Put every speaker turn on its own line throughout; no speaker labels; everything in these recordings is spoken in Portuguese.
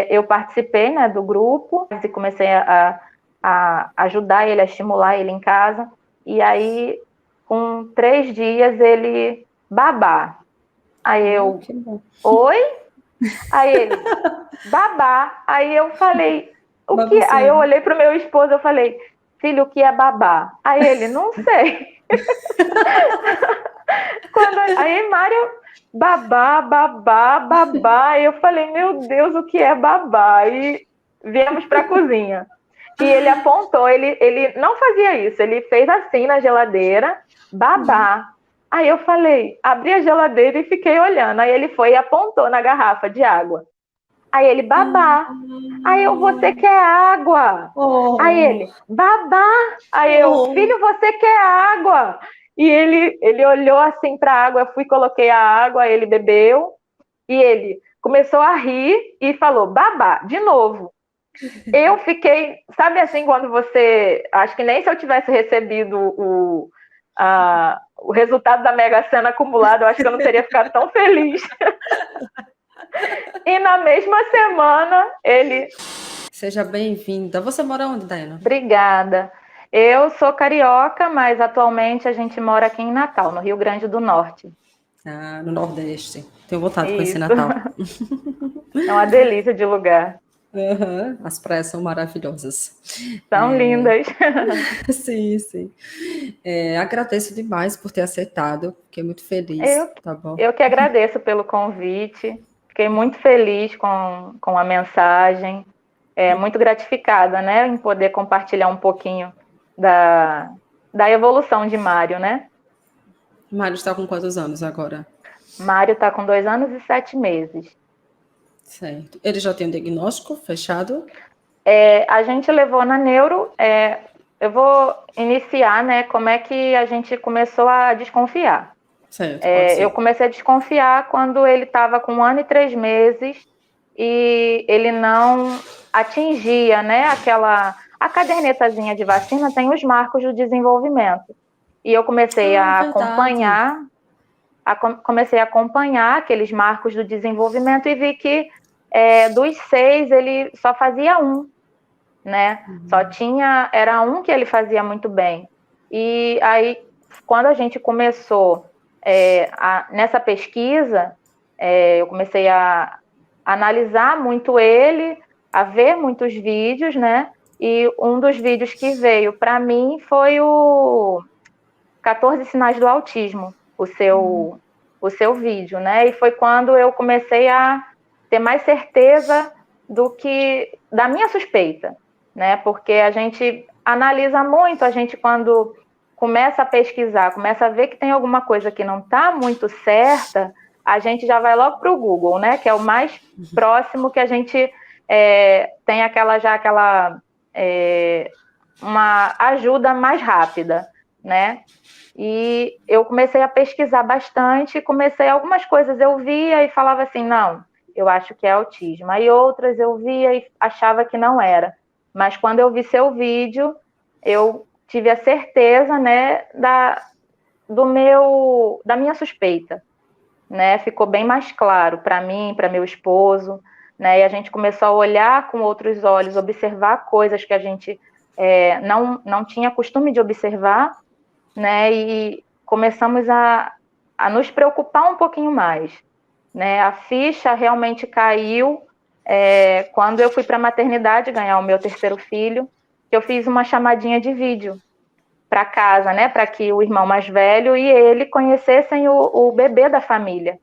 eu participei, né, do grupo e comecei a ajudar ele, a estimular ele em casa. E aí, com 3 dias, ele babá. Aí eu,
Que bom.
oi? Aí ele, babá. Aí eu falei, o que? Aí eu
Babuzeiro.
olhei para o meu esposo, eu falei, filho, o que é babá? Aí ele, não sei. Aí Mário, babá, babá, babá. E eu falei, meu Deus, o que é babá? E viemos para a cozinha. E ele apontou, ele não fazia isso, ele fez assim na geladeira, babá. Aí eu falei, abri a geladeira e fiquei olhando. Aí ele foi e apontou na garrafa de água. Aí ele, babá. Aí eu, você quer água? Aí
Oh,
ele, babá. Aí eu,
oh.
filho, você quer água? E ele olhou assim para a água, eu fui, coloquei a água, ele bebeu. E ele começou a rir e falou, babá, de novo. Eu fiquei, sabe assim, quando você, acho que nem se eu tivesse recebido o resultado da Mega Sena acumulado, eu acho que eu não teria ficado tão feliz. E na mesma semana, ele...
Seja bem-vinda. Você mora onde, Daiana?
Obrigada. Eu sou carioca, mas atualmente a gente mora aqui em Natal, no Rio Grande do Norte.
Ah, no Nordeste. Tenho vontade de conhecer
Isso.
Natal.
É uma delícia de lugar.
Uhum. As praias são maravilhosas.
São lindas.
Sim, sim. Agradeço demais por ter aceitado. Fiquei muito feliz,
Eu,
tá bom?
eu que agradeço pelo convite. Fiquei muito feliz com a mensagem. Muito gratificada, né, em poder compartilhar um pouquinho da evolução de Mário, né?
Mário está com quantos anos agora?
Mário está com 2 anos e 7 meses.
Certo. Ele já tem um diagnóstico fechado?
A gente levou na neuro. Eu vou iniciar, né, como é que a gente começou a desconfiar.
Certo, pode
Eu
ser.
comecei a desconfiar quando ele estava com 1 ano e 3 meses e ele não atingia, né, a cadernetazinha de vacina tem os marcos do desenvolvimento. E eu comecei
Ah,
a
verdade.
comecei a acompanhar aqueles marcos do desenvolvimento e vi que dos 6 ele só fazia 1, né? Era 1 que ele fazia muito bem. E aí, quando a gente começou nessa pesquisa, eu comecei a analisar muito ele, a ver muitos vídeos, né? E um dos vídeos que veio para mim foi o 14 Sinais do Autismo, o seu vídeo, né? E foi quando eu comecei a ter mais certeza da minha suspeita, né? Porque a gente analisa muito, a gente quando começa a pesquisar, começa a ver que tem alguma coisa que não está muito certa, a gente já vai logo para o Google, né? Que é o mais próximo que a gente tem uma ajuda mais rápida, né? E eu comecei a pesquisar bastante, algumas coisas eu via e falava assim, não, eu acho que é autismo. Aí outras eu via e achava que não era. Mas quando eu vi seu vídeo, eu tive a certeza, né, da minha suspeita, né? Ficou bem mais claro para mim, para meu esposo, né? E a gente começou a olhar com outros olhos, observar coisas que a gente não tinha costume de observar, né? E começamos a nos preocupar um pouquinho mais, né? A ficha realmente caiu quando eu fui para a maternidade ganhar o meu terceiro filho, que eu fiz uma chamadinha de vídeo para casa, né? Para que o irmão mais velho e ele conhecessem o bebê da família.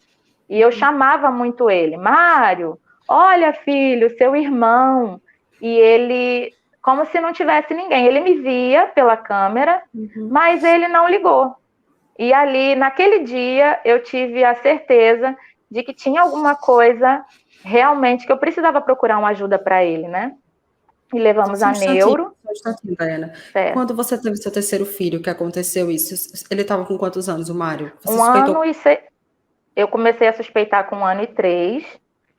E eu chamava muito ele, Mário, olha filho, seu irmão. E ele, como se não tivesse ninguém, ele me via pela câmera, mas ele não ligou. E ali, naquele dia, eu tive a certeza de que tinha alguma coisa realmente que eu precisava procurar uma ajuda para ele, né? E levamos a neuro.
Só um instantinho, Daiana.
Certo.
Quando você teve seu terceiro filho, que aconteceu isso, ele estava com quantos anos, o Mário? Você
Um
suspeitou?
ano e Eu comecei a suspeitar com 1 ano e 3.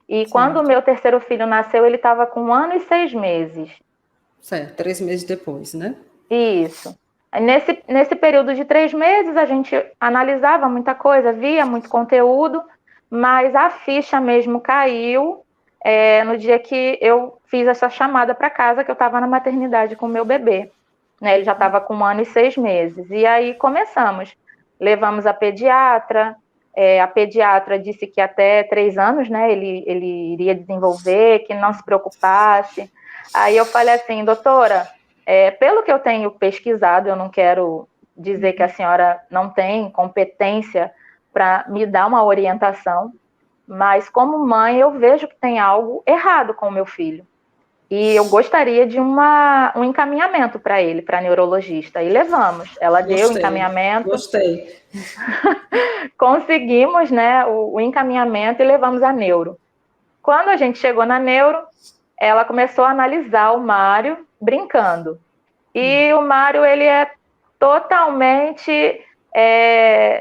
E quando o
Certo.
meu terceiro filho nasceu, ele estava com 1 ano e 6 meses.
Certo, 3 meses depois, né?
Isso. Nesse período de 3 meses, a gente analisava muita coisa, via muito conteúdo, mas a ficha mesmo caiu no dia que eu fiz essa chamada para casa, que eu estava na maternidade com o meu bebê. Né? Ele já estava com 1 ano e 6 meses. E aí começamos. Levamos a pediatra. A pediatra disse que até 3 anos, né, ele iria desenvolver, que não se preocupasse. Aí eu falei assim, doutora, pelo que eu tenho pesquisado, eu não quero dizer que a senhora não tem competência para me dar uma orientação, mas como mãe eu vejo que tem algo errado com o meu filho. E eu gostaria de um encaminhamento para ele, para neurologista. E levamos. Ela deu o encaminhamento.
Gostei.
Conseguimos, né, o encaminhamento e levamos a neuro. Quando a gente chegou na neuro, ela começou a analisar o Mário brincando. E o Mário, ele é totalmente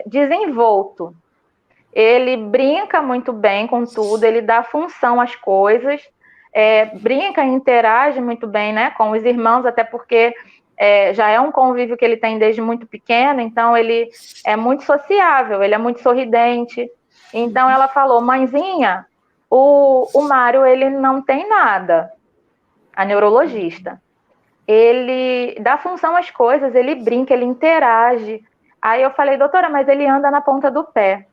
desenvolto. Ele brinca muito bem com tudo, ele dá função às coisas, brinca e interage muito bem, né, com os irmãos, até porque já é um convívio que ele tem desde muito pequeno, então ele é muito sociável, ele é muito sorridente. Então ela falou, mãezinha, o Mário, ele não tem nada, a neurologista. Ele dá função às coisas, ele brinca, ele interage. Aí eu falei, doutora, mas ele anda na ponta do pé.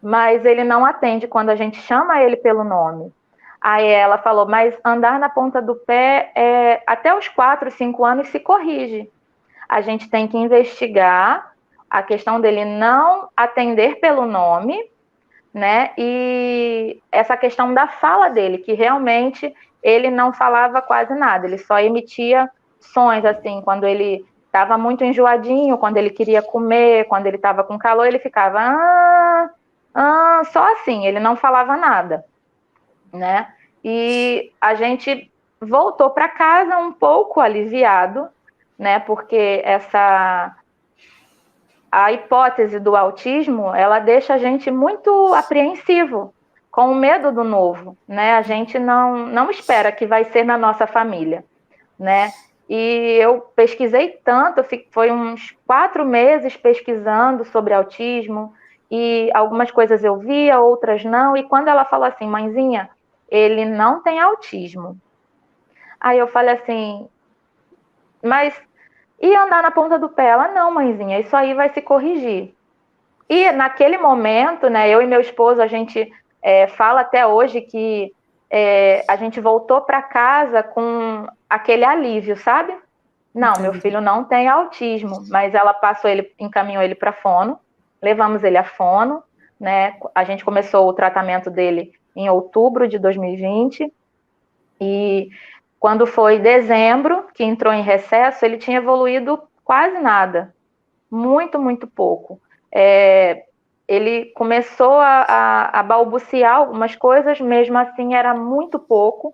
Mas ele não atende quando a gente chama ele pelo nome. Aí ela falou, mas andar na ponta do pé, até os 4, 5 anos se corrige. A gente tem que investigar a questão dele não atender pelo nome, né? E essa questão da fala dele, que realmente ele não falava quase nada, ele só emitia sons, assim, quando ele estava muito enjoadinho, quando ele queria comer, quando ele estava com calor, ele ficava... só assim, ele não falava nada, né? E a gente voltou para casa um pouco aliviado, né? Porque a hipótese do autismo, ela deixa a gente muito apreensivo, com o medo do novo, né? A gente não espera que vai ser na nossa família, né? E eu pesquisei tanto, foi uns 4 meses pesquisando sobre autismo, e algumas coisas eu via, outras não, e quando ela falou assim, mãezinha, ele não tem autismo. Aí eu falei assim, mas e andar na ponta do pé? Ela, não, mãezinha, isso aí vai se corrigir. E naquele momento, né, eu e meu esposo, a gente fala até hoje que a gente voltou para casa com aquele alívio, sabe? Não,
Entendi.
meu filho não tem autismo, mas ela encaminhou ele para fono, levamos ele a fono, né? A gente começou o tratamento dele em outubro de 2020 e quando foi dezembro, que entrou em recesso, ele tinha evoluído quase nada, muito, muito pouco. Ele começou a balbuciar algumas coisas, mesmo assim era muito pouco,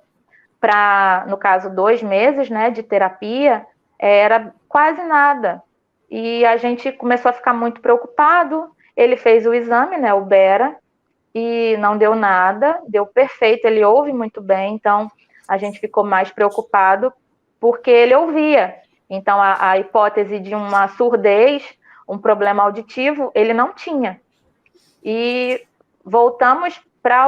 para, no caso, 2 meses, né, de terapia, era quase nada. E a gente começou a ficar muito preocupado, ele fez o exame, né, o Bera, e não deu nada, deu perfeito, ele ouve muito bem, então a gente ficou mais preocupado porque ele ouvia. Então a hipótese de uma surdez, um problema auditivo, ele não tinha. E voltamos para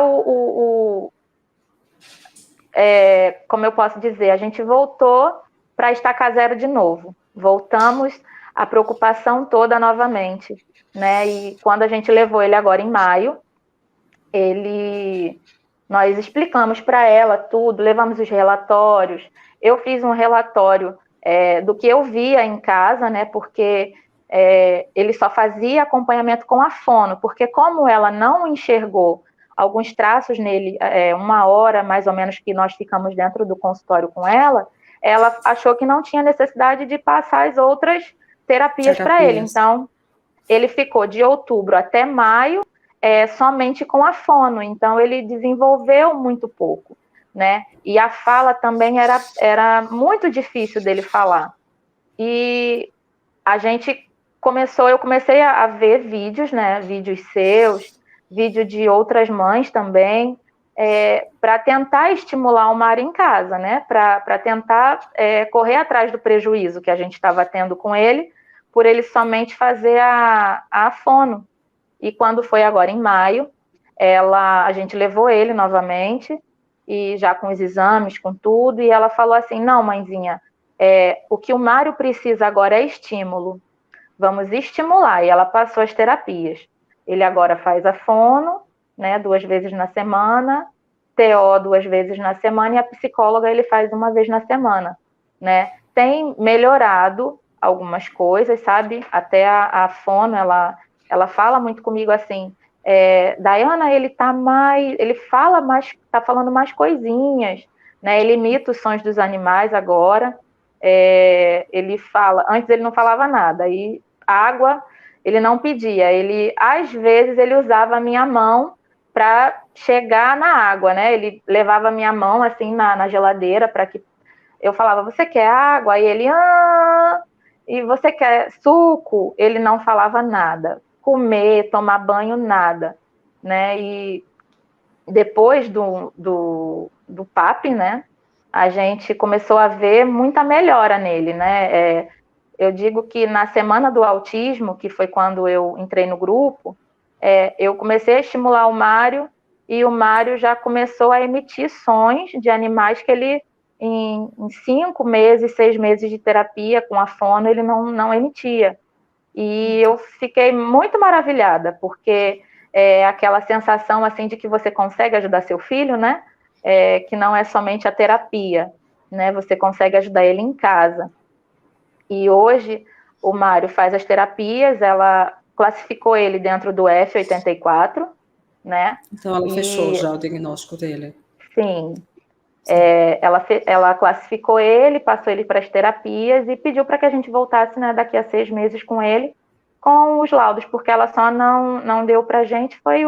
como eu posso dizer, a gente voltou para estacar zero de novo. Voltamos a preocupação toda novamente, né? E quando a gente levou ele agora em maio, nós explicamos para ela tudo, levamos os relatórios. Eu fiz um relatório do que eu via em casa, né? Porque ele só fazia acompanhamento com a fono, porque como ela não enxergou alguns traços nele, 1 hora mais ou menos que nós ficamos dentro do consultório com ela achou que não tinha necessidade de passar as outras terapias para ele. Então, ele ficou de outubro até maio somente com a fono, então ele desenvolveu muito pouco, né? E a fala também era muito difícil dele falar. E eu comecei a ver vídeos, né? Vídeos seus, vídeo de outras mães também, para tentar estimular o Mário em casa, né? Para tentar correr atrás do prejuízo que a gente estava tendo com ele, por ele somente fazer a fono. E quando foi agora em maio, a gente levou ele novamente e já com os exames, com tudo, e ela falou assim, não, mãezinha, o que o Mário precisa agora é estímulo, vamos estimular, e ela passou as terapias. Ele agora faz a fono, né, 2 vezes na semana, TO 2 vezes na semana, e a psicóloga ele faz 1 vez na semana, né? Tem melhorado algumas coisas, sabe? Até a fono, ela fala muito comigo assim, Dayana, ele fala mais, tá falando mais coisinhas, né? Ele imita os sons dos animais agora, ele fala, antes ele não falava nada, aí água ele não pedia, às vezes ele usava a minha mão para chegar na água, né? Ele levava a minha mão assim na geladeira para que eu falava, você quer água? Aí ele, e você quer suco? Ele não falava nada. Comer, tomar banho, nada, né? E depois do PAP, né? A gente começou a ver muita melhora nele, né? Eu digo que na semana do autismo, que foi quando eu entrei no grupo, eu comecei a estimular o Mário e o Mário já começou a emitir sons de animais que ele, em 5 meses, 6 meses de terapia com a fono, ele não emitia. E eu fiquei muito maravilhada, porque aquela sensação assim de que você consegue ajudar seu filho, né? Que não é somente a terapia, né? Você consegue ajudar ele em casa. E hoje o Mário faz as terapias, ela classificou ele dentro do F84, né?
Então ela fechou já o diagnóstico dele.
Sim. Ela classificou ele, passou ele para as terapias e pediu para que a gente voltasse, né, daqui a 6 meses com ele, com os laudos, porque ela só não deu para a gente, foi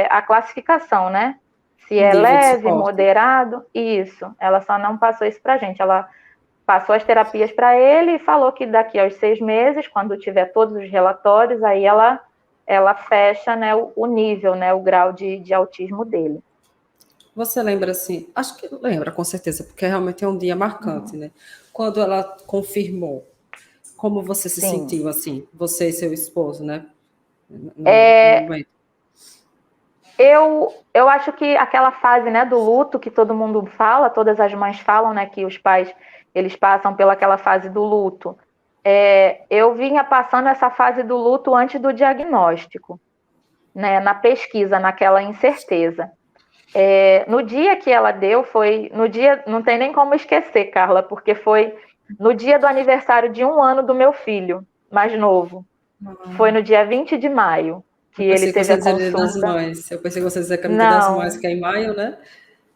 a classificação, né? Se é leve, moderado, isso. Ela só não passou isso para a gente. Ela passou as terapias para ele e falou que daqui aos 6 meses, quando tiver todos os relatórios, aí ela fecha, né, o nível, né, o grau de autismo dele.
Você lembra assim? Acho que lembra, com certeza, porque realmente é um dia marcante, né? Quando ela confirmou, como você se sentiu assim? Você e seu esposo, né? No momento.
Eu acho que aquela fase, né, do luto que todo mundo fala, todas as mães falam, né, que os pais eles passam pelaquela fase do luto. Eu vinha passando essa fase do luto antes do diagnóstico, né, na pesquisa, naquela incerteza. No dia que ela deu, foi no dia, não tem nem como esquecer, Carla, porque foi no dia do aniversário de 1 ano do meu filho, mais novo. Foi no dia 20 de maio que ele teve a consulta.
Das mães. Eu pensei que você dizia que era no dia das mães, que é em maio, né?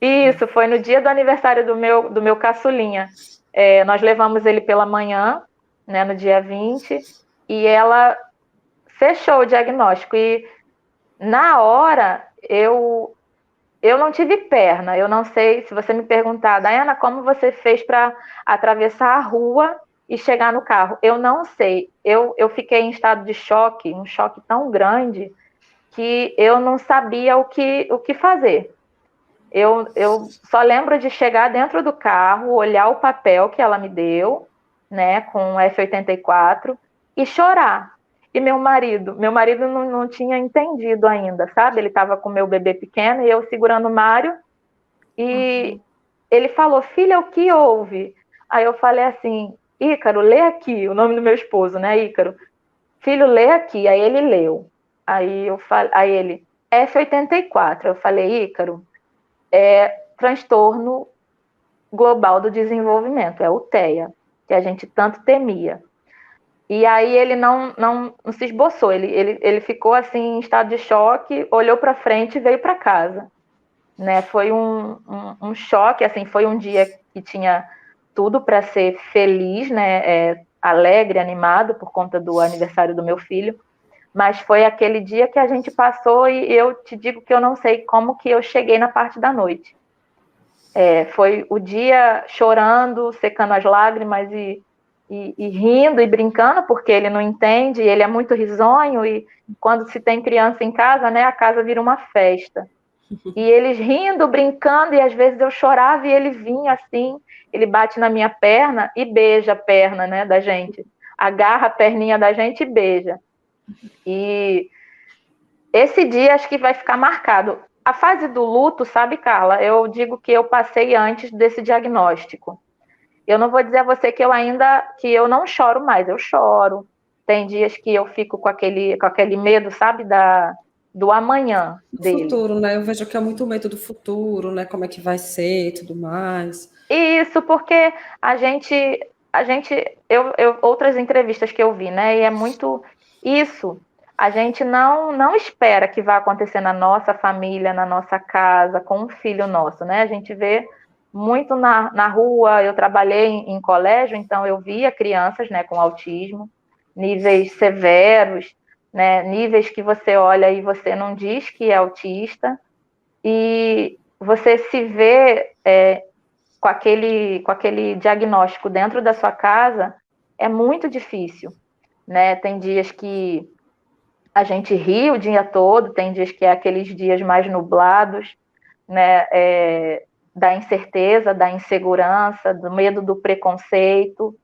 Isso, foi no dia do aniversário do meu caçulinha. Nós levamos ele pela manhã, né, no dia 20, e ela fechou o diagnóstico. E na hora, eu não tive perna. Eu não sei, se você me perguntar, Dayana, como você fez para atravessar a rua e chegar no carro? Eu não sei. Eu fiquei em estado de choque, um choque tão grande, que eu não sabia o que fazer. Eu só lembro de chegar dentro do carro, olhar o papel que ela me deu, né, com o F84, e chorar. E meu marido não tinha entendido ainda, sabe? Ele estava com meu bebê pequeno e eu segurando o Mário, e ele falou, filha, o que houve? Aí eu falei assim, Ícaro, lê aqui, o nome do meu esposo, né, Ícaro? Filho, lê aqui. Aí ele leu. Aí ele, F84. Eu falei, Ícaro, transtorno global do desenvolvimento, é o TEA, que a gente tanto temia. E aí ele não se esboçou, ele ficou assim em estado de choque, olhou para frente e veio para casa. Né? Foi um choque, assim, foi um dia que tinha tudo para ser feliz, né? Alegre, animado por conta do aniversário do meu filho, mas foi aquele dia que a gente passou e eu te digo que eu não sei como que eu cheguei na parte da noite. Foi o dia chorando, secando as lágrimas e rindo e brincando, porque ele não entende, ele é muito risonho, e quando se tem criança em casa, né, a casa vira uma festa. E eles rindo, brincando, e às vezes eu chorava e ele vinha assim, ele bate na minha perna e beija a perna, né, da gente. Agarra a perninha da gente e beija. E esse dia acho que vai ficar marcado. a fase do luto, sabe, Carla? Eu digo que eu passei antes desse diagnóstico. Eu não vou dizer a você que eu não choro mais, eu choro. Tem dias que eu fico com aquele medo, sabe, do amanhã
Do
dele.
futuro, né? Eu vejo que é muito medo do futuro, né? Como é que vai ser e tudo mais.
Isso, porque outras entrevistas que eu vi, né? E é muito isso. A gente não espera que vá acontecer na nossa família, na nossa casa, com um filho nosso, né? A gente vê muito na rua. Eu trabalhei em colégio, então eu via crianças, né, com autismo, níveis severos, né? Níveis que você olha e você não diz que é autista, e você se vê com aquele diagnóstico dentro da sua casa, é muito difícil, né? Tem dias que a gente ri o dia todo, tem dias que é aqueles dias mais nublados, né? Da incerteza, da insegurança, do medo do preconceito,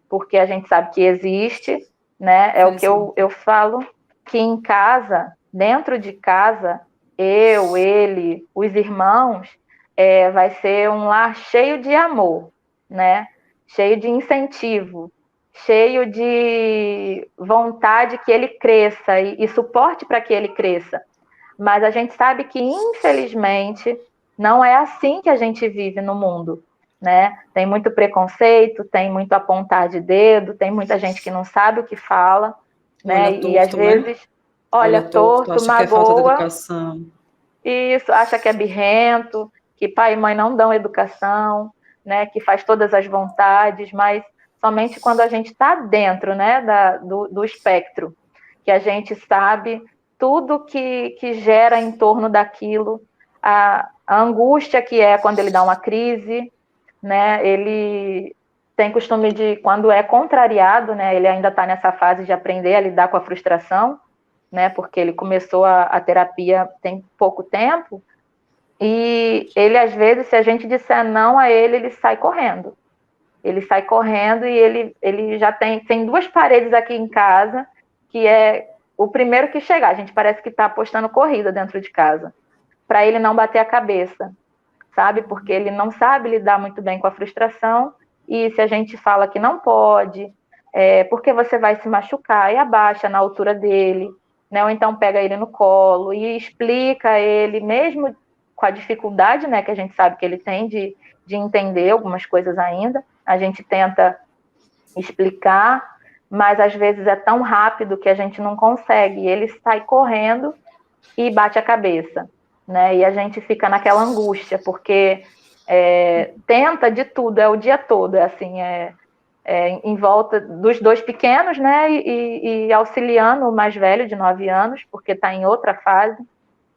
porque a gente sabe que existe, né? É o que eu falo, que em casa, dentro de casa, ele, os irmãos, vai ser um lar cheio de amor, né? Cheio de incentivo, cheio de vontade que ele cresça e suporte para que ele cresça. Mas a gente sabe que, infelizmente, não é assim que a gente vive no mundo, né? Tem muito preconceito, tem muito apontar de dedo, tem muita gente que não sabe o que fala, né?
Olha
E às
torto, né?
vezes olha
Olha torto,
torto,
acha que é falta de
magoa,
educação.
e isso acha que é birrento, que pai e mãe não dão educação, né? Que faz todas as vontades, mas somente quando a gente está dentro, né? Do espectro, que a gente sabe tudo que gera em torno daquilo, a angústia que é quando ele dá uma crise, né? Ele tem costume de, quando é contrariado, né? Ele ainda está nessa fase de aprender a lidar com a frustração, né? Porque ele começou a terapia tem pouco tempo, e ele, às vezes, se a gente disser não a ele sai correndo. Ele sai correndo e ele já tem duas paredes aqui em casa, que é o primeiro que chegar. A gente parece que está apostando corrida dentro de casa, para ele não bater a cabeça, sabe? Porque ele não sabe lidar muito bem com a frustração, e se a gente fala que não pode, porque você vai se machucar, e abaixa na altura dele, né? Ou então pega ele no colo e explica a ele, mesmo com a dificuldade, né, que a gente sabe que ele tem de entender algumas coisas ainda, a gente tenta explicar, mas às vezes é tão rápido que a gente não consegue, e ele sai correndo e bate a cabeça, né? E a gente fica naquela angústia, porque tenta de tudo, é o dia todo, é assim, em volta dos dois pequenos, né? E auxiliando o mais velho, de 9 anos, porque está em outra fase,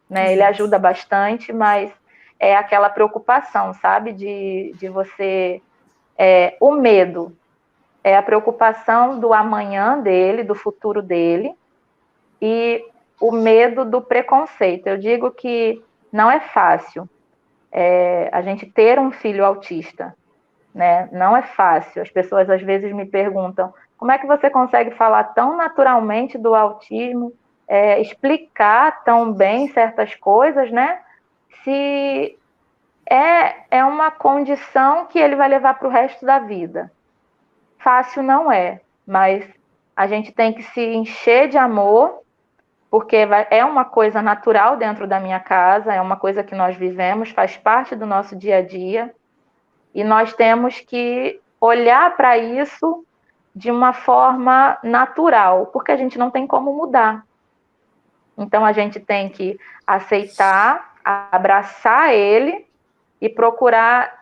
né? Ele ajuda bastante, mas é aquela preocupação, sabe? De você. O medo é a preocupação do amanhã dele, do futuro dele, e o medo do preconceito. Eu digo que não é fácil a gente ter um filho autista, né? Não é fácil. As pessoas às vezes me perguntam como é que você consegue falar tão naturalmente do autismo, explicar tão bem certas coisas, né? Se é uma condição que ele vai levar para o resto da vida. Fácil não é, mas a gente tem que se encher de amor, porque é uma coisa natural dentro da minha casa, é uma coisa que nós vivemos, faz parte do nosso dia a dia, e nós temos que olhar para isso de uma forma natural, porque a gente não tem como mudar. Então a gente tem que aceitar, abraçar ele e procurar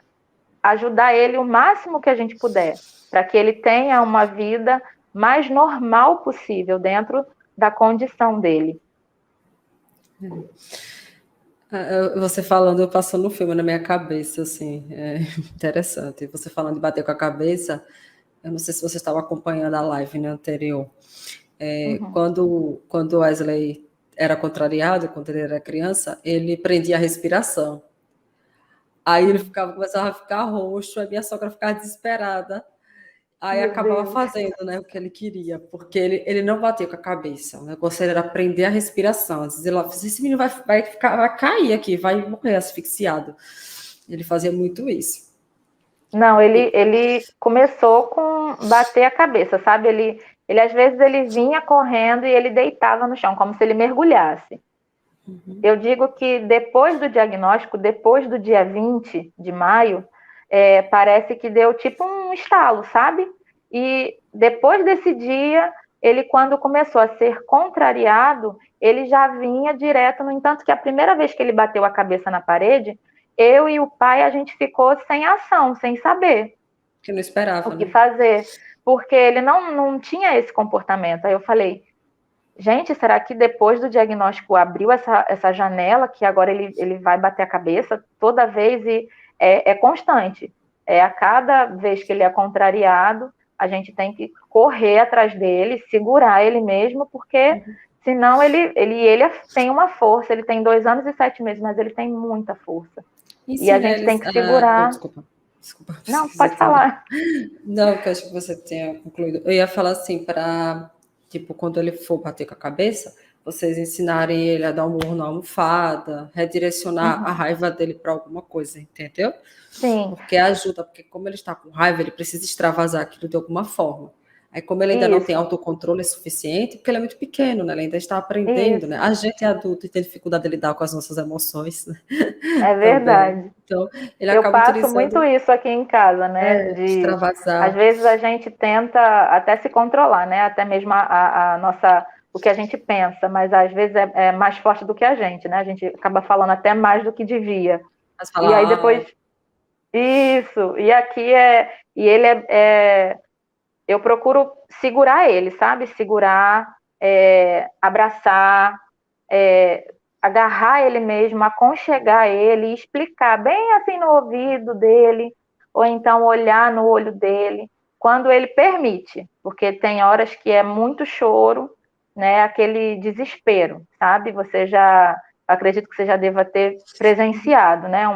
ajudar ele o máximo que a gente puder, para que ele tenha uma vida mais normal possível dentro da condição dele.
Você falando, passando um filme na minha cabeça, assim, interessante. Você falando de bater com a cabeça, eu não sei se você estava acompanhando a live, né, anterior. Quando o Wesley era contrariado, quando ele era criança, ele prendia a respiração. Aí ele começava a ficar roxo, a minha sogra ficava desesperada. Aí
Meu
acabava
Deus.
fazendo, né, o que ele queria, porque ele não batia com a cabeça. O negócio era prender a respiração. Às vezes ele falava, esse menino vai cair aqui, vai morrer asfixiado. Ele fazia muito isso.
Não,
E,
ele começou com bater a cabeça, sabe? Ele às vezes ele vinha correndo e ele deitava no chão, como se ele mergulhasse. Eu digo que depois do diagnóstico, depois do dia 20 de maio, parece que deu tipo um estalo, sabe? E depois desse dia, ele, quando começou a ser contrariado, ele já vinha direto. No entanto, que a primeira vez que ele bateu a cabeça na parede, eu e o pai, a gente ficou sem ação, sem saber
que não
o
esperava,
que
né?
fazer, porque ele não tinha esse comportamento. Aí eu falei, gente, será que depois do diagnóstico abriu essa janela que agora ele vai bater a cabeça toda vez e é constante? A cada vez que ele é contrariado, a gente tem que correr atrás dele, segurar ele mesmo, porque senão ele tem uma força, ele tem 2 anos e 7 meses, mas ele tem muita força. E a
Ensina
gente tem
eles.
que segurar.
Desculpa,
Não,
se quiser
pode
terminar.
falar.
Não, que eu acho que você tenha concluído. Eu ia falar assim, para, tipo, quando ele for bater com a cabeça, vocês ensinarem ele a dar um murro na almofada, redirecionar a
Uhum.
raiva dele para alguma coisa, entendeu?
Sim,
Porque ajuda, porque como ele está com raiva, ele precisa extravasar aquilo de alguma forma. Aí, como ele ainda não tem
isso,
autocontrole suficiente, porque ele é muito pequeno, né? Ele ainda está aprendendo, né?
isso,
A gente é adulto e tem dificuldade de lidar com as nossas emoções, né?
é
Também.
verdade.
Então, ele
Eu
acaba
passo muito
utilizando
isso aqui em casa, né? Às
extravasar.
vezes a gente tenta até se controlar, né? Até mesmo a nossa, o que a gente pensa, mas às vezes é mais forte do que a gente, né? A gente acaba falando até mais do que devia.
Mas
E aí
falar,
depois, isso, e aqui e ele eu procuro segurar ele, sabe? Segurar, abraçar, agarrar ele mesmo, aconchegar ele, explicar bem assim no ouvido dele, ou então olhar no olho dele, quando ele permite, porque tem horas que é muito choro, né? Aquele desespero, sabe? Acredito que você já deva ter presenciado, né?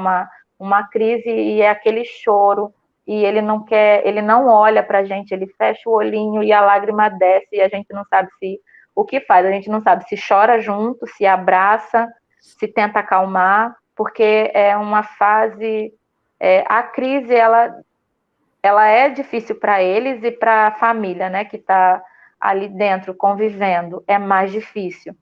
Uma crise e é aquele choro e ele não quer, ele não olha para a gente, ele fecha o olhinho e a lágrima desce e a gente não sabe se o que faz, a gente não sabe se chora junto, se abraça, se tenta acalmar, porque é uma fase, a crise ela é difícil para eles e para a família, né, que está ali dentro convivendo, é mais difícil,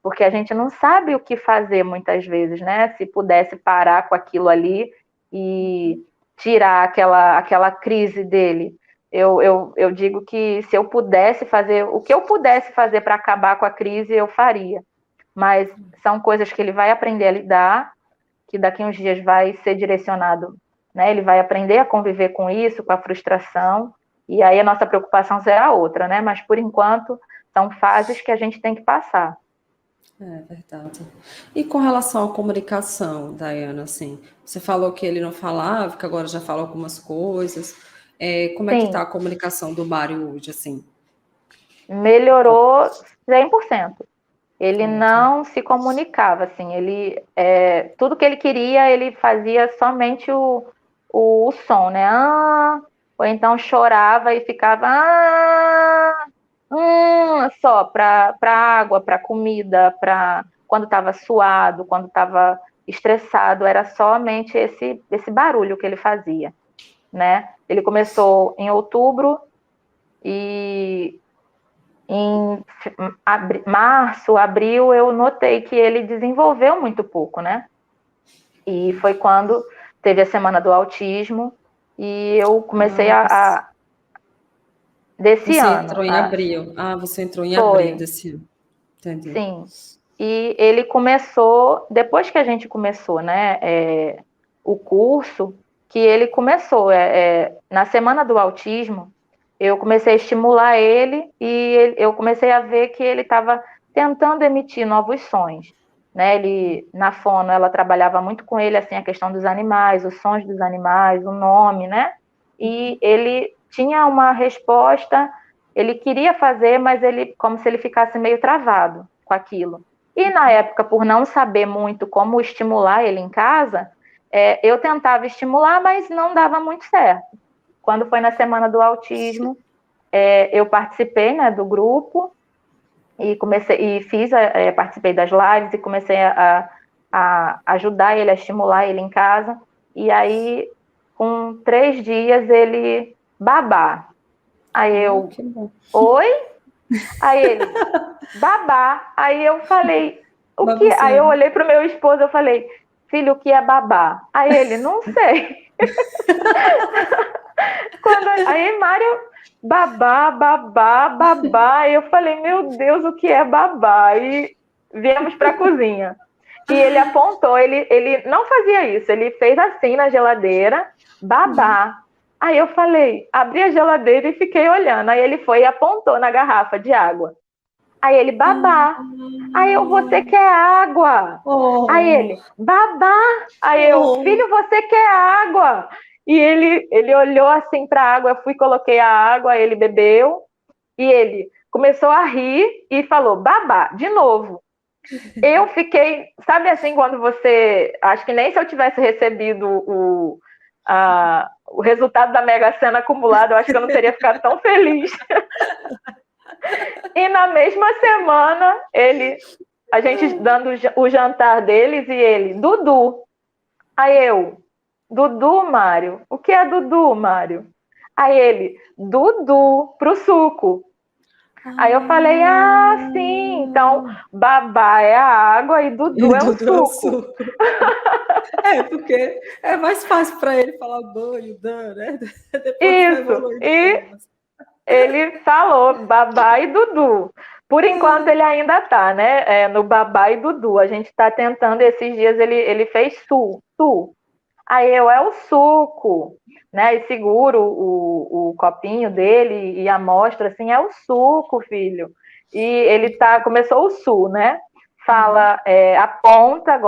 porque a gente não sabe o que fazer muitas vezes, né? Se pudesse parar com aquilo ali e tirar aquela crise dele. Eu digo que se eu pudesse fazer, o que eu pudesse fazer para acabar com a crise, eu faria. Mas são coisas que ele vai aprender a lidar, que daqui a uns dias vai ser direcionado, né? Ele vai aprender a conviver com isso, com a frustração, e aí a nossa preocupação será outra, né? Mas por enquanto são fases que a gente tem que passar.
é verdade. E com relação à comunicação, Dayana, assim, você falou que ele não falava, que agora já fala algumas coisas. Como é que está
Sim,
a comunicação do Mário hoje, assim?
melhorou 100%. Ele
Ótimo.
não se comunicava, assim, tudo que ele queria, ele fazia somente o som, né? Ou então chorava e ficava só para água, para comida, para quando estava suado, quando estava estressado, era somente esse barulho que ele fazia, né? Ele começou em outubro e em março, abril, eu notei que ele desenvolveu muito pouco, né? E foi quando teve a semana do autismo e eu comecei
Ah,
desse
você
ano.
entrou em abril. Ah, você entrou em abril
Foi,
desse ano. Entendi.
sim. E ele começou, depois que a gente começou, né, o curso, que ele começou, na semana do autismo, eu comecei a estimular ele e eu comecei a ver que ele estava tentando emitir novos sons, né? Ele na fono, ela trabalhava muito com ele assim a questão dos animais, os sons dos animais, o nome, né? E ele tinha uma resposta, ele queria fazer, mas ele como se ele ficasse meio travado com aquilo. E na época, por não saber muito como estimular ele em casa, eu tentava estimular, mas não dava muito certo. quando foi na Semana do Autismo, eu participei, né, do grupo e participei das lives e comecei a ajudar ele, a estimular ele em casa. E aí, com 3 dias, ele babá. Aí eu, oi? Aí ele, babá. Aí eu falei, o que? Aí eu olhei para o meu esposo, eu falei, filho, o que é babá? Aí ele, não sei. Aí, Mário, babá, babá, babá. Eu falei, meu Deus, o que é babá? E viemos para a cozinha. E ele apontou, ele não fazia isso, ele fez assim na geladeira, babá. Aí eu falei, abri a geladeira e fiquei olhando. Aí ele foi e apontou na garrafa de água. Aí ele, babá. Aí eu, você quer água? Aí ele, babá. Aí eu, filho, você quer água? E ele olhou assim para a água, eu fui, coloquei a água, ele bebeu. E ele começou a rir e falou, babá, de novo. Eu fiquei, sabe assim, quando você, acho que nem se eu tivesse recebido o resultado da Mega Sena acumulado, eu acho que eu não teria ficado tão feliz. E na mesma semana, a gente dando o jantar deles e ele, Dudu. Aí eu, Dudu, Mário? O que é Dudu, Mário? Aí ele, Dudu, pro suco. Aí eu falei, sim, então babá é a água e Dudu é o suco.
Porque é mais fácil para ele falar banho, né?
Isso, e ele falou babá e Dudu. Por enquanto ele ainda está, né? No babá e Dudu. A gente está tentando, esses dias ele fez su. Aí eu, é o suco, né? E seguro o copinho dele e a amostra, assim, é o suco, filho. E ele começou o su, né? Fala, aponta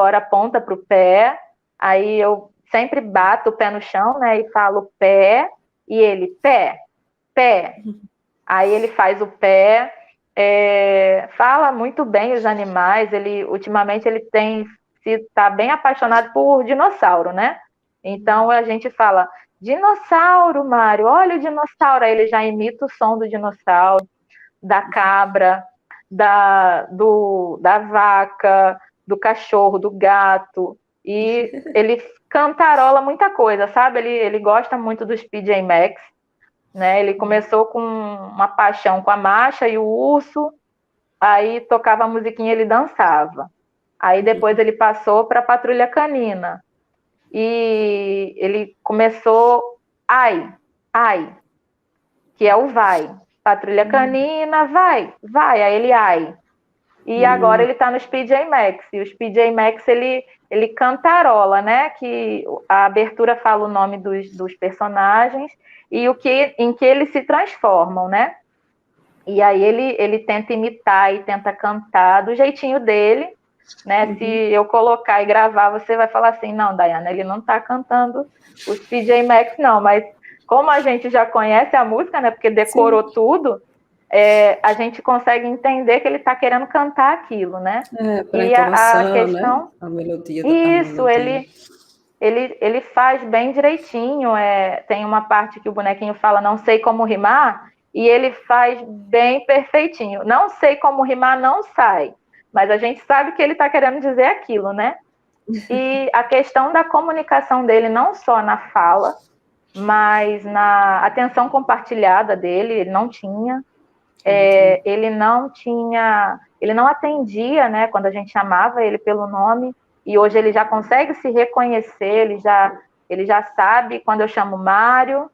para o pé. Aí eu sempre bato o pé no chão, né? E falo pé, e ele, pé. Aí ele faz o pé, fala muito bem os animais. Ultimamente ele está bem apaixonado por dinossauro, né? Então a gente fala, dinossauro, Mário, olha o dinossauro. Aí ele já imita o som do dinossauro, da cabra, da vaca, do cachorro, do gato. E ele cantarola muita coisa, sabe? Ele gosta muito dos PJ Masks, né? Ele começou com uma paixão com a Masha e o urso, aí tocava a musiquinha, ele dançava. Aí depois ele passou para a Patrulha Canina. E ele começou ai, que é o vai. Patrulha Canina, vai. Aí ele ai. E agora ele está no PJ Masks. E os PJ Masks, ele cantarola, né? Que a abertura fala o nome dos personagens e em que eles se transformam, né? E aí ele tenta imitar e tenta cantar do jeitinho dele, né? Se eu colocar e gravar, você vai falar assim, não, Dayana, ele não está cantando os PJ Masks, não. Mas como a gente já conhece a música, né? Porque decorou tudo, a gente consegue entender que ele está querendo cantar aquilo, né?
E a questão, né? A melodia.
Isso, ele faz bem direitinho. Tem uma parte que o bonequinho fala, não sei como rimar, e ele faz bem perfeitinho. Não sei como rimar, não sai. Mas a gente sabe que ele está querendo dizer aquilo, né? E a questão da comunicação dele, não só na fala, mas na atenção compartilhada dele, ele não tinha. Ele não atendia, né, quando a gente chamava ele pelo nome, e hoje ele já consegue se reconhecer, ele já sabe quando eu chamo Mário,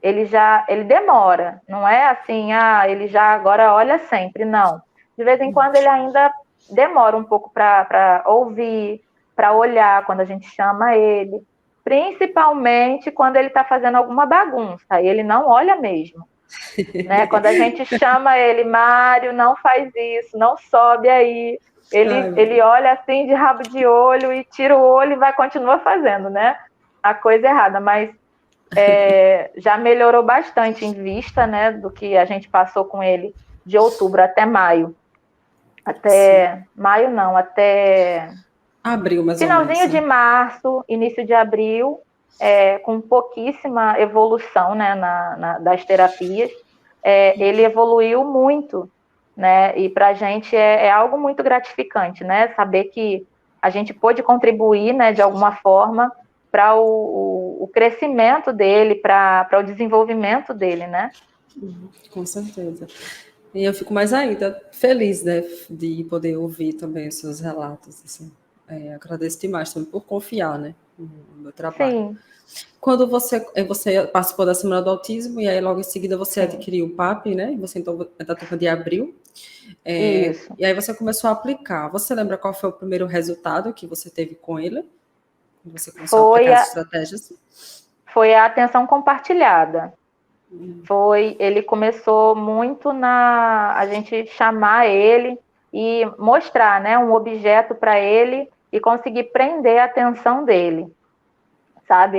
ele demora, não é assim, ele já agora olha sempre, não. De vez em quando ele ainda demora um pouco para ouvir, para olhar quando a gente chama ele, principalmente quando ele está fazendo alguma bagunça, ele não olha mesmo. Né? Quando a gente chama ele, Mário, não faz isso, não sobe aí. Ele olha assim de rabo de olho e tira o olho e continua fazendo, né? A coisa errada, mas já melhorou bastante em vista, né, do que a gente passou com ele de outubro até maio. Até maio não, até
abril, mais ou
finalzinho
menos,
de março, início de abril. com pouquíssima evolução, né, das terapias, ele evoluiu muito, né, e para a gente é algo muito gratificante, né, saber que a gente pôde contribuir, né, de alguma forma para o crescimento dele, para o desenvolvimento dele, né?
Com certeza. E eu fico mais ainda feliz, né, de poder ouvir também os seus relatos. Assim. Agradeço demais também por confiar, né, no meu trabalho.
Sim.
Quando você participou da Semana do Autismo, e aí logo em seguida você
Sim.
adquiriu o PAP, né? E você então é da turma de abril.
Isso.
E aí você começou a aplicar. Você lembra qual foi o primeiro resultado que você teve com ele? Você começou a aplicar as estratégias?
Foi a atenção compartilhada. Ele começou muito a gente chamar ele e mostrar, né, um objeto para ele e conseguir prender a atenção dele. Sabe,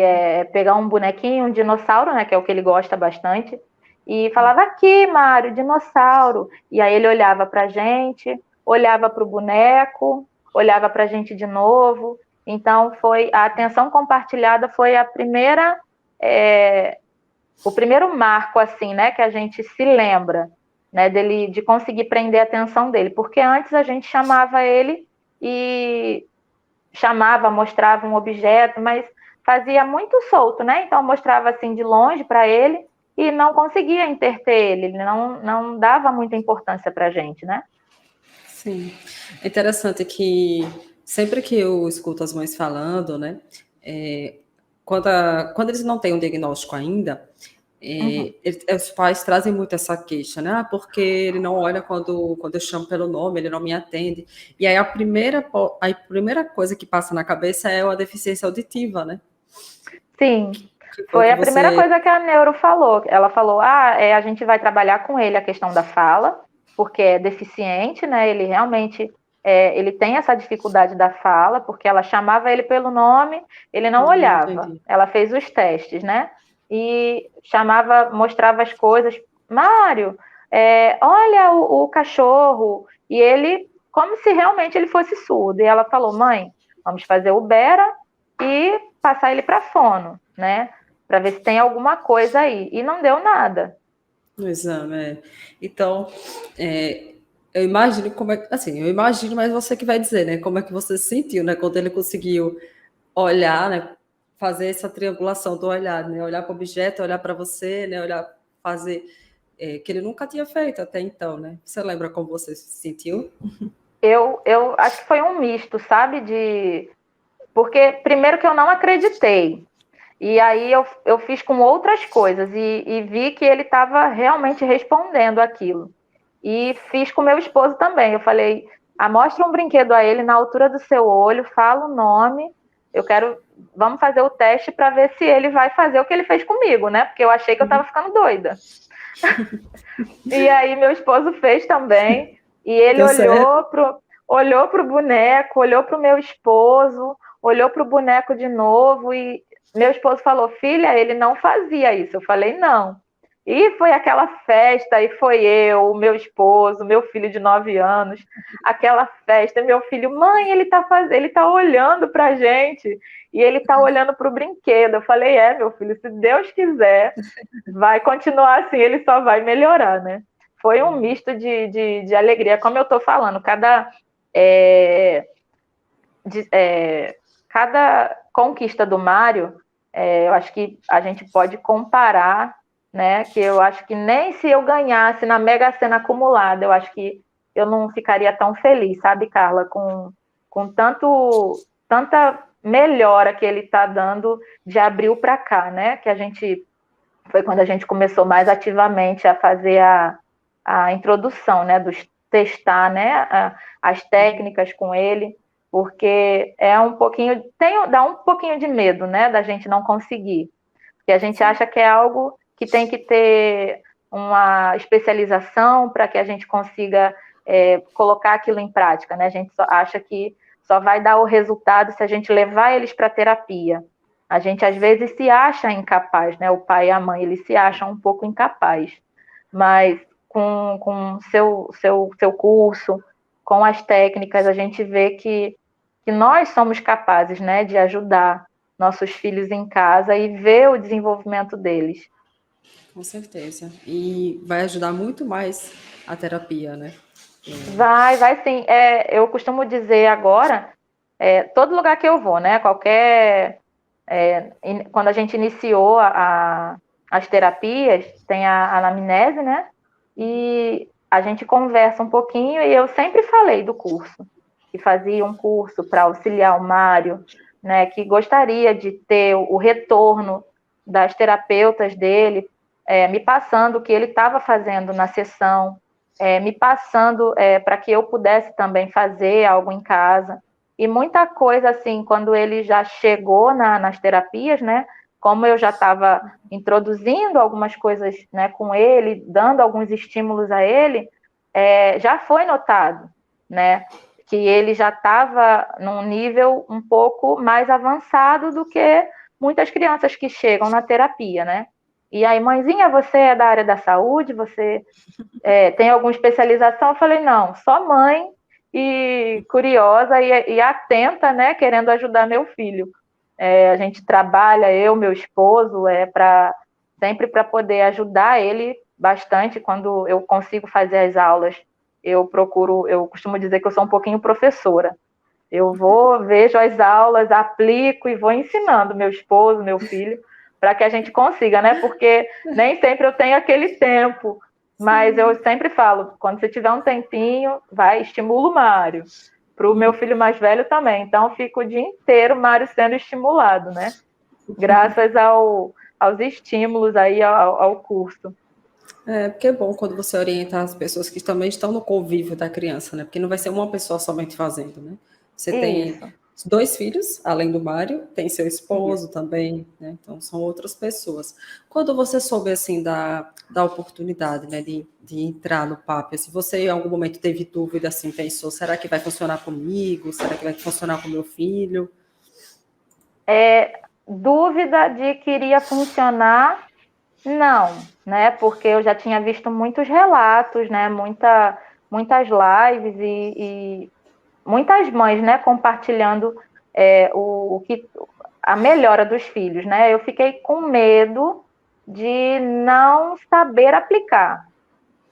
pegar um bonequinho, um dinossauro, né, que é o que ele gosta bastante, e falava, aqui, Mário, dinossauro. E aí ele olhava para a gente, olhava para o boneco, olhava para a gente de novo. Então, a atenção compartilhada foi o primeiro marco, assim, né, que a gente se lembra, né, de conseguir prender a atenção dele. Porque antes a gente chamava ele e mostrava um objeto, mas fazia muito solto, né? Então mostrava assim de longe para ele e não conseguia interter ele não dava muita importância para a gente, né?
Sim. É interessante que sempre que eu escuto as mães falando, né, quando eles não têm um diagnóstico ainda, os pais trazem muito essa queixa, né? Porque ele não olha quando eu chamo pelo nome, ele não me atende. E aí a primeira coisa que passa na cabeça é a deficiência auditiva, né?
Sim, foi a primeira coisa que a neuro falou. Ela falou, a gente vai trabalhar com ele a questão da fala, porque é deficiente, né? Ele realmente ele tem essa dificuldade da fala, porque ela chamava ele pelo nome, ele não olhava.
Entendi.
Ela fez os testes, né? E mostrava as coisas. Mário, olha o cachorro. E ele, como se realmente ele fosse surdo. E ela falou, mãe, vamos fazer o Bera e passar ele para fono, né? Para ver se tem alguma coisa aí. E não deu nada.
No exame, Então, eu imagino como é, assim, eu imagino, mas você que vai dizer, né? Como é que você se sentiu, né? Quando ele conseguiu olhar, né? Fazer essa triangulação do olhar, né? Olhar para o objeto, olhar para você, né? Fazer que ele nunca tinha feito até então, né? Você lembra como você se sentiu?
Eu acho que foi um misto, sabe? Porque primeiro que eu não acreditei. E aí eu fiz com outras coisas e vi que ele estava realmente respondendo aquilo. E fiz com meu esposo também. Eu falei, mostra um brinquedo a ele na altura do seu olho, fala o nome. Vamos fazer o teste para ver se ele vai fazer o que ele fez comigo, né? Porque eu achei que eu estava ficando doida. E aí meu esposo fez também. E ele olhou pro boneco, olhou pro meu esposo, olhou pro boneco de novo e meu esposo falou, filha, ele não fazia isso. Eu falei, não. E foi aquela festa, e foi eu, o meu esposo, meu filho de 9 anos, aquela festa, meu filho, mãe, ele tá olhando pra gente, e ele tá olhando pro brinquedo. Eu falei, meu filho, se Deus quiser, vai continuar assim, ele só vai melhorar, né? Foi um misto de alegria, como eu tô falando, cada conquista do Mário, eu acho que a gente pode comparar, né? Que eu acho que nem se eu ganhasse na Mega Sena acumulada, eu acho que eu não ficaria tão feliz, sabe, Carla, com tanta melhora que ele está dando de abril para cá, né? Foi quando a gente começou mais ativamente a fazer a introdução, né? Testar, né? As técnicas com ele, porque dá um pouquinho de medo, né? Da gente não conseguir, porque a gente acha que é algo que tem que ter uma especialização para que a gente consiga colocar aquilo em prática, né? A gente só acha que só vai dar o resultado se a gente levar eles para terapia. A gente às vezes se acha incapaz, né? O pai e a mãe, eles se acham um pouco incapazes, mas com seu curso, com as técnicas, a gente vê que nós somos capazes, né, de ajudar nossos filhos em casa e ver o desenvolvimento deles.
Com certeza. E vai ajudar muito mais a terapia, né?
Vai sim. Eu costumo dizer agora, todo lugar que eu vou, né? Quando a gente iniciou as terapias, tem a anamnese, né? E a gente conversa um pouquinho e eu sempre falei do curso, que fazia um curso para auxiliar o Mário, né? Que gostaria de ter o retorno das terapeutas dele, me passando o que ele estava fazendo na sessão, me passando para que eu pudesse também fazer algo em casa. E muita coisa, assim, quando ele já chegou nas terapias, né? Como eu já estava introduzindo algumas coisas, né, com ele, dando alguns estímulos a ele, já foi notado, né? Que ele já estava num nível um pouco mais avançado do que muitas crianças que chegam na terapia, né? E aí, mãezinha, você é da área da saúde? Você tem alguma especialização? Eu falei, não, só mãe e curiosa e atenta, né, querendo ajudar meu filho. A gente trabalha, eu, meu esposo, sempre para poder ajudar ele bastante quando eu consigo fazer as aulas. Eu costumo dizer que eu sou um pouquinho professora. Eu vou, vejo as aulas, aplico e vou ensinando meu esposo, meu filho, para que a gente consiga, né? Porque nem sempre eu tenho aquele tempo, mas eu sempre falo, quando você tiver um tempinho, vai, estimula o Mário. Para o meu filho mais velho também. Então, fico o dia inteiro o Mário sendo estimulado, né? Graças aos estímulos aí ao curso.
Porque é bom quando você orienta as pessoas que também estão no convívio da criança, né? Porque não vai ser uma pessoa somente fazendo, né? Você tem
Isso.
2 filhos, além do Mário, tem seu esposo
Isso.
também, né? Então são outras pessoas. Quando você soube assim da oportunidade, né, de entrar no PAP, se você em algum momento teve dúvida, assim, pensou, será que vai funcionar comigo? Será que vai funcionar com meu filho?
Dúvida de que iria funcionar, não, né? Porque eu já tinha visto muitos relatos, né? Muitas lives e muitas mães, né? Compartilhando a melhora dos filhos, né? Eu fiquei com medo de não saber aplicar.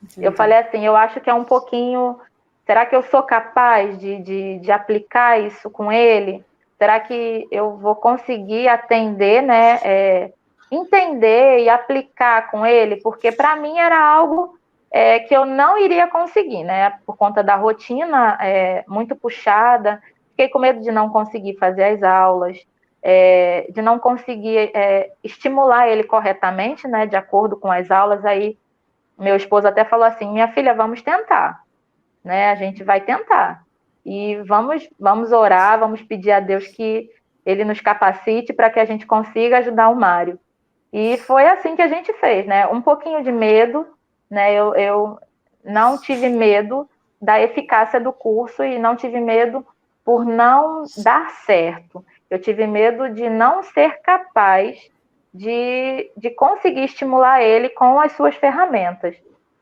Eu
Entendi.
falei assim, eu acho que é um pouquinho. Será que eu sou capaz de aplicar isso com ele? Será que eu vou conseguir atender, né? Entender e aplicar com ele? Porque para mim era algo que eu não iria conseguir, né? Por conta da rotina muito puxada. Fiquei com medo de não conseguir fazer as aulas, de não conseguir estimular ele corretamente, né? De acordo com as aulas. Aí meu esposo até falou assim: minha filha, vamos tentar, né? A gente vai tentar. E vamos orar, vamos pedir a Deus que ele nos capacite para que a gente consiga ajudar o Mário. E foi assim que a gente fez, né? Um pouquinho de medo, né? Eu não tive medo da eficácia do curso e não tive medo por não dar certo. Eu tive medo de não ser capaz de conseguir estimular ele com as suas ferramentas.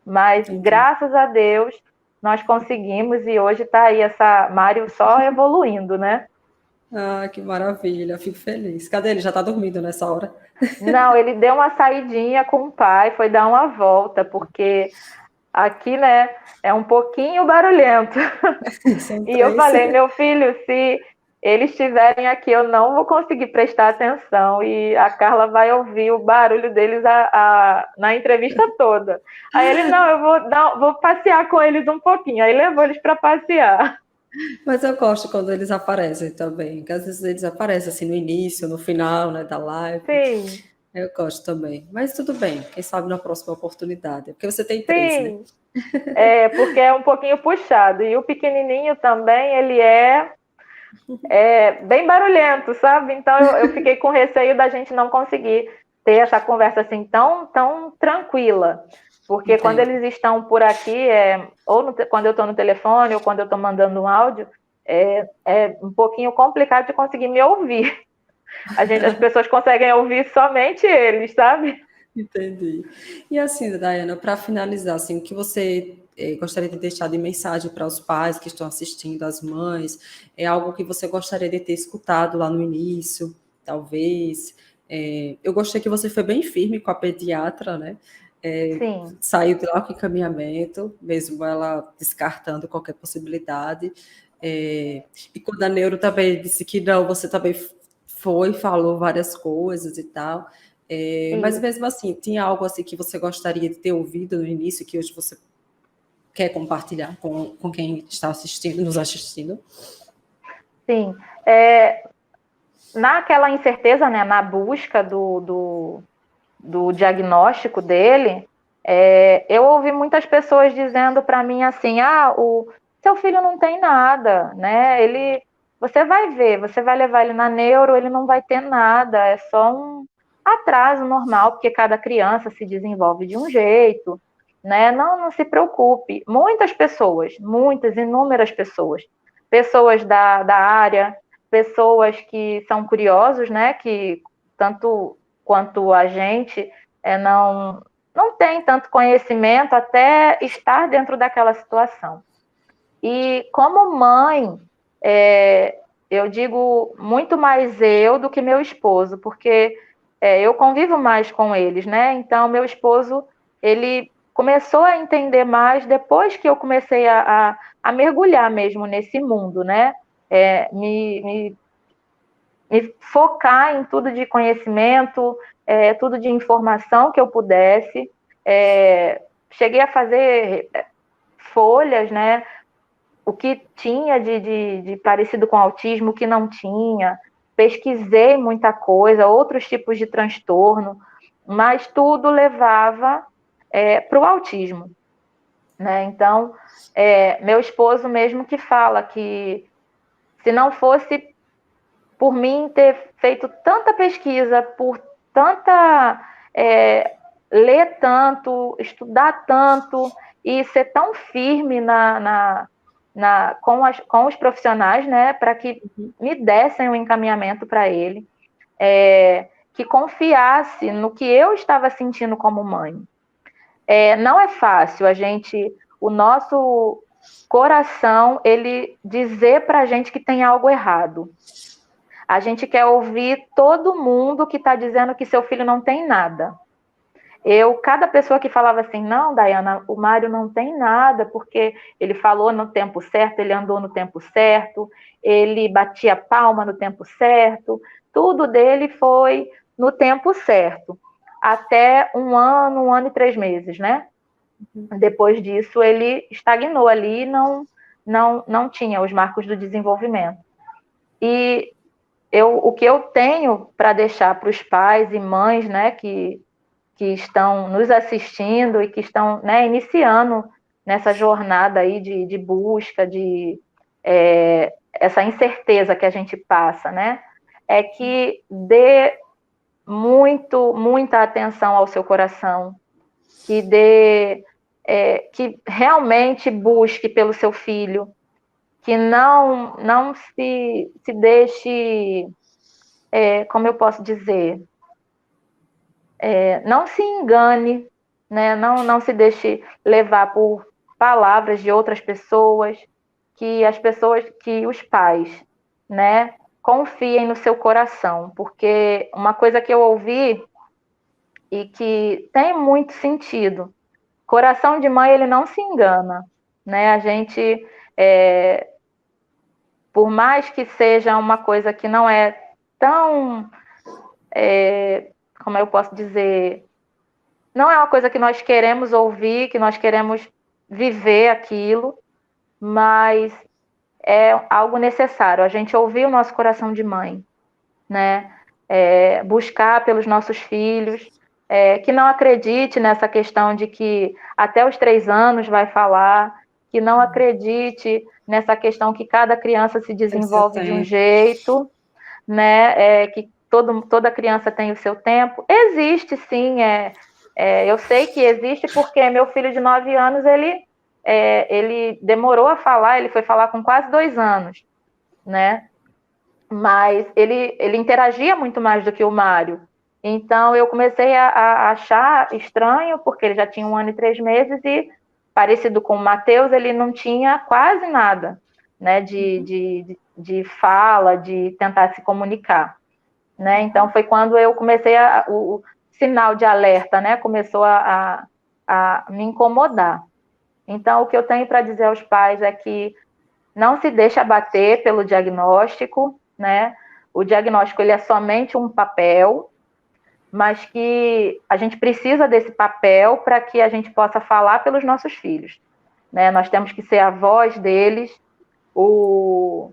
Mas,
Entendi.
graças a Deus, nós conseguimos e hoje está aí essa Mário só evoluindo, né?
Ah, que maravilha, fico feliz. Cadê ele? Já está dormindo nessa hora?
Não, ele deu uma saidinha com o pai, foi dar uma volta, porque aqui, né, é um pouquinho barulhento.
São
E eu
3.
falei, meu filho, se eles estiverem aqui, eu não vou conseguir prestar atenção. E a Carla vai ouvir o barulho deles na entrevista toda. Aí ele, não, eu vou passear com eles um pouquinho. Aí levou eles para passear.
Mas eu gosto quando eles aparecem também, que às vezes eles aparecem assim no início, no final, né, da live.
Sim,
Eu gosto também. Mas tudo bem, quem sabe na próxima oportunidade. Porque você tem 3, né?
sim. Porque é um pouquinho puxado. E o pequenininho também, ele bem barulhento, sabe? Então eu fiquei com receio da gente não conseguir ter essa conversa assim tão tranquila. Porque quando
Entendo.
eles estão por aqui, quando eu estou no telefone ou quando eu estou mandando um áudio, é um pouquinho complicado de conseguir me ouvir. As pessoas conseguem ouvir somente eles, sabe?
Entendi. E assim, Dayana, para finalizar, assim, o que você gostaria de deixar de mensagem para os pais que estão assistindo, as mães, é algo que você gostaria de ter escutado lá no início? talvez. Eu gostei que você foi bem firme com a pediatra, né?
Sim.
Saiu de lá com encaminhamento, mesmo ela descartando qualquer possibilidade. E quando a neuro também disse que não, você também falou várias coisas e tal. Mas mesmo assim, tinha algo assim que você gostaria de ter ouvido no início, que hoje você quer compartilhar com quem está assistindo, nos assistindo?
Sim. Naquela incerteza, né, na busca do diagnóstico dele, eu ouvi muitas pessoas dizendo para mim assim, o seu filho não tem nada, né? Você vai ver, você vai levar ele na neuro, ele não vai ter nada, é só um atraso normal, porque cada criança se desenvolve de um jeito, né? Não se preocupe. Muitas pessoas, inúmeras pessoas, pessoas da área, pessoas que são curiosos, né? Que tanto quanto a gente não tem tanto conhecimento até estar dentro daquela situação. E como mãe, eu digo muito mais eu do que meu esposo, porque eu convivo mais com eles, né? Então, meu esposo, ele começou a entender mais depois que eu comecei a mergulhar mesmo nesse mundo, né? Me focar em tudo de conhecimento, tudo de informação que eu pudesse. Cheguei a fazer folhas, né? O que tinha de parecido com autismo, o que não tinha. Pesquisei muita coisa, outros tipos de transtorno, mas tudo levava para o autismo, né? Então, meu esposo mesmo que fala que se não fosse por mim ter feito tanta pesquisa, por tanta ler tanto, estudar tanto e ser tão firme com os profissionais, né, para que me dessem um encaminhamento para ele, que confiasse no que eu estava sentindo como mãe. Não é fácil o nosso coração, ele dizer para a gente que tem algo errado. A gente quer ouvir todo mundo que está dizendo que seu filho não tem nada. Cada pessoa que falava assim, não, Dayana, o Mário não tem nada, porque ele falou no tempo certo, ele andou no tempo certo, ele batia palma no tempo certo, tudo dele foi no tempo certo. Até um ano e 3 meses, né? Depois disso, ele estagnou ali e não tinha os marcos do desenvolvimento. E o que eu tenho para deixar para os pais e mães, né, que estão nos assistindo e que estão, né, iniciando nessa jornada aí de busca, essa incerteza que a gente passa, né, é que dê muita atenção ao seu coração, que realmente busque pelo seu filho, que não se deixe, como eu posso dizer, não se engane, né? Não se deixe levar por palavras de outras pessoas, que os pais, né, confiem no seu coração, porque uma coisa que eu ouvi e que tem muito sentido, coração de mãe, ele não se engana, né? A gente, por mais que seja uma coisa que não é tão, como eu posso dizer, não é uma coisa que nós queremos ouvir, que nós queremos viver aquilo, mas é algo necessário, a gente ouvir o nosso coração de mãe, né? Buscar pelos nossos filhos, que não acredite nessa questão de que até os 3 anos vai falar, que não acredite nessa questão que cada criança se desenvolve de um jeito, né? Que toda criança tem o seu tempo. Existe, sim, eu sei que existe porque meu filho de 9 anos, ele demorou a falar, ele foi falar com quase 2 anos, né? Mas ele interagia muito mais do que o Mário. Então, eu comecei a achar estranho, porque ele já tinha 1 ano e 3 meses e, parecido com o Matheus, ele não tinha quase nada, né, de fala, de tentar se comunicar. né? Então, foi quando eu comecei o sinal de alerta, né? Começou a me incomodar. Então, o que eu tenho para dizer aos pais é que não se deixe abater pelo diagnóstico, né? O diagnóstico ele é somente um papel, mas que a gente precisa desse papel para que a gente possa falar pelos nossos filhos, né? Nós temos que ser a voz deles, o,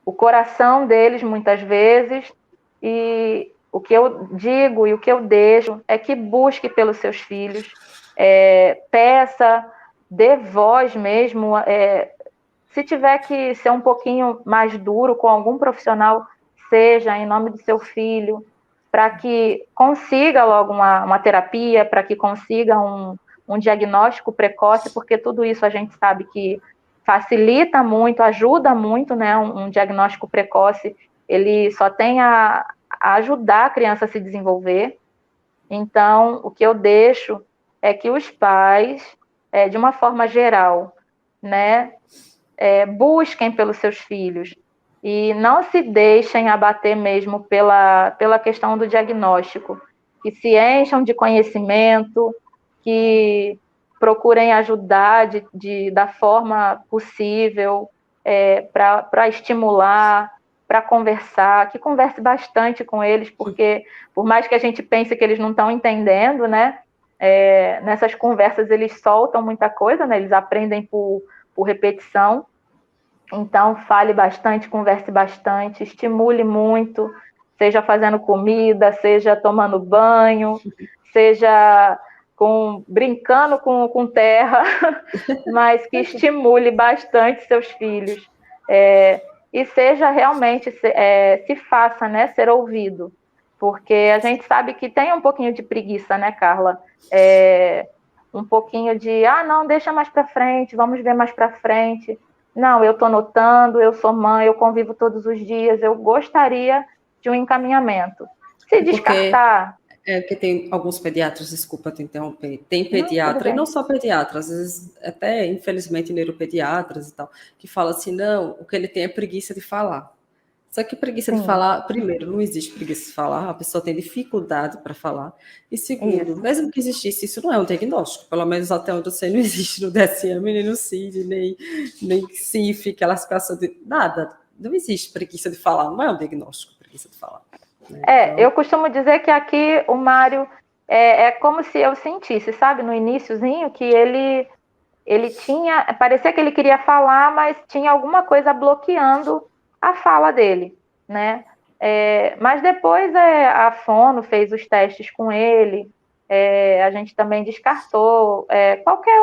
o coração deles, muitas vezes, e o que eu digo e o que eu deixo é que busque pelos seus filhos, peça, dê voz mesmo, se tiver que ser um pouquinho mais duro com algum profissional, seja em nome do seu filho, para que consiga logo uma terapia, para que consiga um diagnóstico precoce, porque tudo isso a gente sabe que facilita muito, ajuda muito, né? Um diagnóstico precoce, ele só tem a ajudar a criança a se desenvolver. Então, o que eu deixo é que os pais, de uma forma geral, né, busquem pelos seus filhos e não se deixem abater mesmo pela questão do diagnóstico, que se encham de conhecimento, que procurem ajudar da forma possível, para estimular, para conversar, que converse bastante com eles, porque por mais que a gente pense que eles não estão entendendo, né, nessas conversas eles soltam muita coisa, né, eles aprendem por repetição. Então, fale bastante, converse bastante, estimule muito, seja fazendo comida, seja tomando banho, seja brincando com terra, mas que estimule bastante seus filhos. E seja realmente, se faça, né, ser ouvido. Porque a gente sabe que tem um pouquinho de preguiça, né, Carla? Um pouquinho de, não, deixa mais para frente, vamos ver mais para frente. Não, eu estou notando, eu sou mãe, eu convivo todos os dias, eu gostaria de um encaminhamento. Se descartar...
Porque tem alguns pediatras, desculpa te interromper, tem
Não, tudo
pediatra, e
bem.
não só pediatra, às vezes até, infelizmente, neuropediatras e tal, que fala assim, não, o que ele tem é preguiça de falar. Só que preguiça de
Sim,
falar, primeiro, não existe preguiça de falar, a pessoa tem dificuldade para falar. E segundo,
isso.
mesmo que existisse, isso não é um diagnóstico, pelo menos até onde eu sei, não existe no DSM, nem no CID, nem CIF, aquelas peças de nada. Não existe preguiça de falar, não é um diagnóstico, preguiça de falar. Né? Então,
Eu costumo dizer que aqui o Mário é como se eu sentisse, sabe, no iniciozinho, que ele tinha, parecia que ele queria falar, mas tinha alguma coisa bloqueando a fala dele, né? Mas depois a Fono fez os testes com ele, a gente também descartou qualquer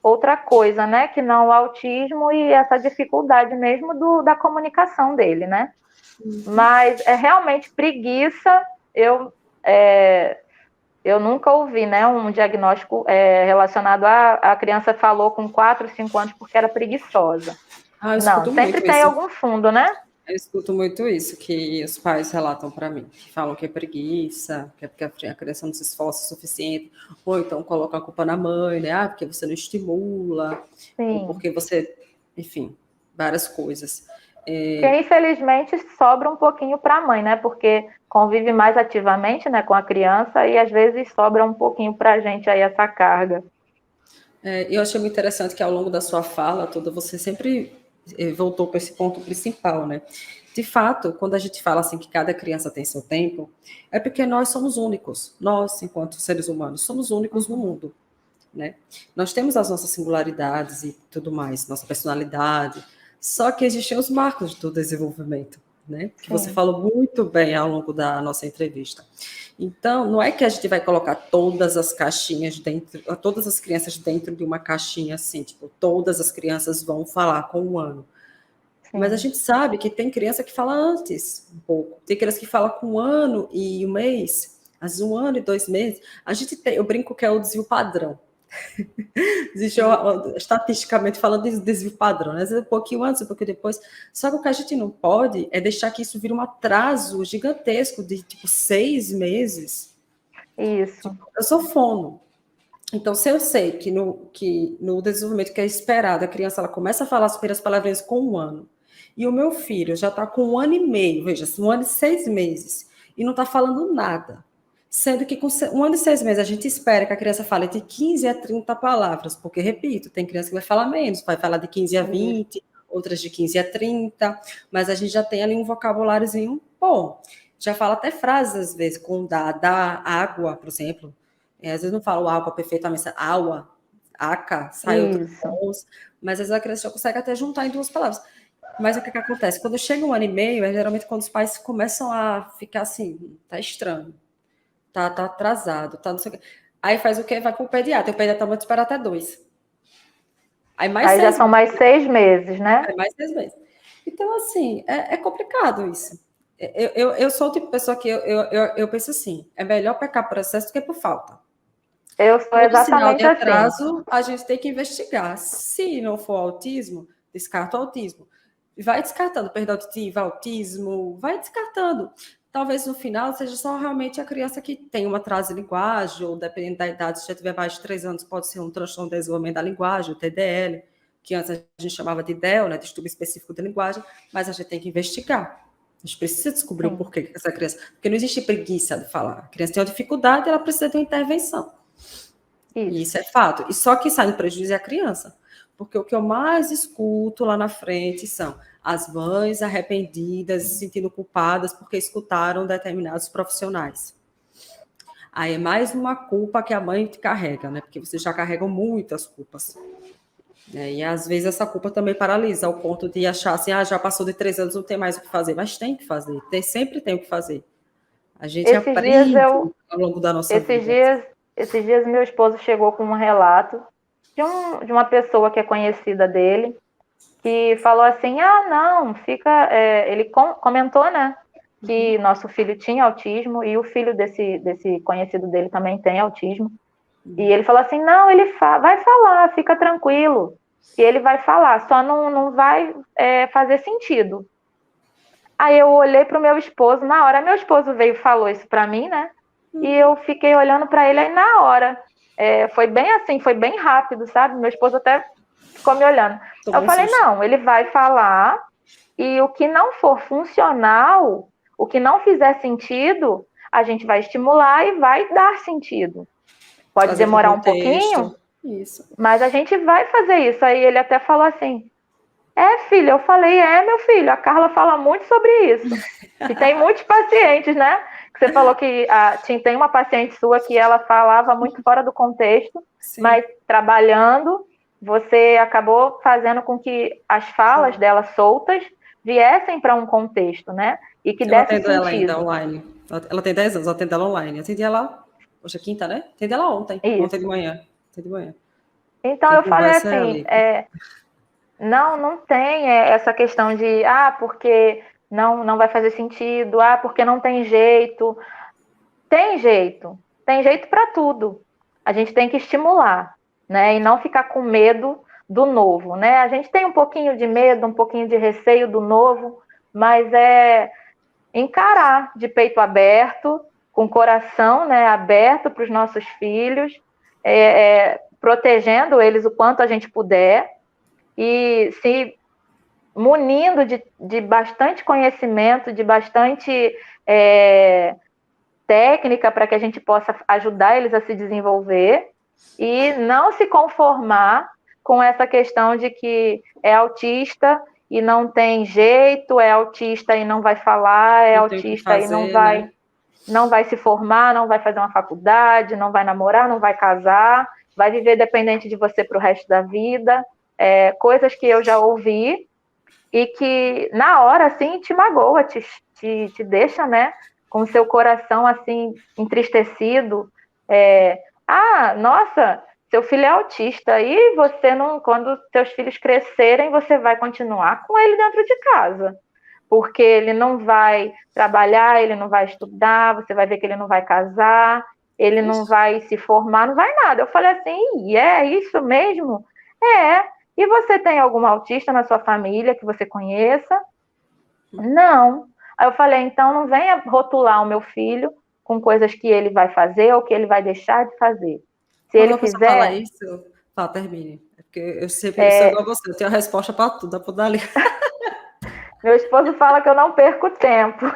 outra coisa, né? Que não o autismo e essa dificuldade mesmo da comunicação dele, né? Mas realmente preguiça, eu nunca ouvi, né, um diagnóstico relacionado a criança falou com 4, 5 anos porque era preguiçosa.
eu
Não,
escuto
sempre
muito
tem
isso.
algum fundo, né?
Eu escuto muito isso, que os pais relatam para mim, que falam que é preguiça, que é porque a criança não se esforça o suficiente, ou então colocam a culpa na mãe, né? Porque você não estimula, ou
Sim.
porque você, enfim, várias coisas.
Que infelizmente sobra um pouquinho para a mãe, né? Porque convive mais ativamente, né, com a criança e às vezes sobra um pouquinho para a gente aí essa carga.
Eu achei muito interessante que ao longo da sua fala toda você sempre voltou para esse ponto principal, né? De fato, quando a gente fala assim que cada criança tem seu tempo, é porque nós somos únicos. Nós, enquanto seres humanos, somos únicos no mundo, né? Nós temos as nossas singularidades e tudo mais, nossa personalidade, só que existem os marcos do desenvolvimento, né? Que você
Sim.
falou muito bem ao longo da nossa entrevista. Então, não é que a gente vai colocar todas as caixinhas dentro, todas as crianças dentro de uma caixinha assim, tipo, todas as crianças vão falar com 1 ano. Mas a
Sim.
gente sabe que tem criança que fala antes um pouco, tem criança que fala com 1 ano e 1 mês, às vezes 1 ano e 2 meses. A gente tem, eu brinco que é o desvio padrão. Existe estatisticamente falando de desvio padrão, né? Às vezes um pouquinho antes, um pouquinho depois. Só que o que a gente não pode é deixar que isso vire um atraso gigantesco de tipo 6 meses.
Isso.
Tipo, eu sou fono. Então, se eu sei que no desenvolvimento que é esperado, a criança ela começa a falar as primeiras palavrinhas com 1 ano, E o meu filho já está com 1 ano e meio, veja, 1 ano e 6 meses, e não está falando nada. Sendo que com 1 ano e 6 meses a gente espera que a criança fale de 15 a 30 palavras, porque, repito, tem criança que vai falar menos, vai falar de 15 a 20, outras de 15 a 30, mas a gente já tem ali um vocabuláriozinho bom. Já fala até frases, às vezes, com da água, por exemplo. Às vezes não falo água perfeitamente, água, aca, sai outros sons, mas às vezes a criança já consegue até juntar em 2 palavras. Mas o que acontece? Quando chega 1 ano e meio, é geralmente quando os pais começam a ficar assim, tá estranho, tá atrasado, tá não sei o quê. Aí faz o quê? Vai pro pediatra. O pediatra manda esperar até 2.
Aí já são mais 6 meses, né?
Mais 6 meses. Então, assim, é complicado isso. Eu sou o tipo de pessoa que eu penso assim, é melhor pecar por excesso do que por falta.
Eu sou
Todo sinal de
exatamente assim.
atraso, a gente tem que investigar. Se não for autismo, descarta o autismo. Vai descartando perda auditiva, autismo, vai descartando. Talvez no final seja só realmente a criança que tem um atraso de linguagem, ou dependendo da idade, se já tiver mais de 3 anos, pode ser um transtorno de desenvolvimento da linguagem, o TDL, que antes a gente chamava de DEL, né, distúrbio específico da linguagem, mas a gente tem que investigar. A gente precisa descobrir o porquê que essa criança... Porque não existe preguiça de falar. A criança tem uma dificuldade, ela precisa de uma intervenção. Isso é fato. E só quem sai no prejuízo é a criança. Porque o que eu mais escuto lá na frente são as mães arrependidas, se sentindo culpadas porque escutaram determinados profissionais. Aí é mais uma culpa que a mãe carrega, né? Porque vocês já carregam muitas culpas. E às vezes essa culpa também paralisa, ao ponto de achar assim, já passou de 3 anos, não tem mais o que fazer. Mas tem que fazer, sempre tem o que fazer. A gente aprende ao longo da nossa vida.
Esses dias meu esposo chegou com um relato de uma pessoa que é conhecida dele, que falou assim, não, fica... ele comentou, né, que nosso filho tinha autismo e o filho desse conhecido dele também tem autismo. E ele falou assim, não, ele vai falar, fica tranquilo. E ele vai falar, só não vai fazer sentido. Aí eu olhei para o meu esposo, na hora, meu esposo veio e falou isso para mim, né? E eu fiquei olhando para ele aí na hora. Foi bem assim, foi bem rápido, sabe? Meu esposo até ficou me olhando. Eu falei, não, ele vai falar e o que não for funcional, o que não fizer sentido, a gente vai estimular e vai dar sentido. Pode demorar um pouquinho, mas a gente vai fazer isso. Aí ele até falou assim, filho, eu falei, meu filho, a Carla fala muito sobre isso. E tem muitos pacientes, né? Que você falou que tem uma paciente sua que ela falava muito fora do contexto, mas trabalhando, você acabou fazendo com que as falas dela soltas viessem para um contexto, né? E que desse sentido.
Ela ainda online. Ela tem 10 anos, eu atendo ela online. Eu atendi ela, hoje é quinta, né? Atendi ela ontem de manhã.
Então eu falei assim, não tem essa questão de, porque não vai fazer sentido, porque não tem jeito. Tem jeito para tudo. A gente tem que estimular, né? E não ficar com medo do novo, né? A gente tem um pouquinho de medo, um pouquinho de receio do novo, mas é encarar de peito aberto, com o coração, né, aberto para os nossos filhos, protegendo eles o quanto a gente puder, e se munindo de bastante conhecimento, de bastante técnica para que a gente possa ajudar eles a se desenvolver e não se conformar com essa questão de que é autista e não tem jeito, é autista e não vai falar, é autista e não vai se formar, não vai fazer uma faculdade, não vai namorar, não vai casar, vai viver dependente de você para o resto da vida. Coisas que eu já ouvi e que na hora, assim, te magoa, te deixa, né, com o seu coração, assim, entristecido. Nossa, seu filho é autista e você não, quando seus filhos crescerem, você vai continuar com ele dentro de casa, porque ele não vai trabalhar, ele não vai estudar, você vai ver que ele não vai casar, ele não vai se formar, não vai nada. Eu falei assim, é isso mesmo? E você tem algum autista na sua família que você conheça? Não. Aí eu falei, então não venha rotular o meu filho com coisas que ele vai fazer ou que ele vai deixar de fazer. Se ele quiser...
fala isso, termine. Porque eu sempre sou igual a você, eu tenho a resposta para tudo, para ali.
Meu esposo fala que eu não perco tempo.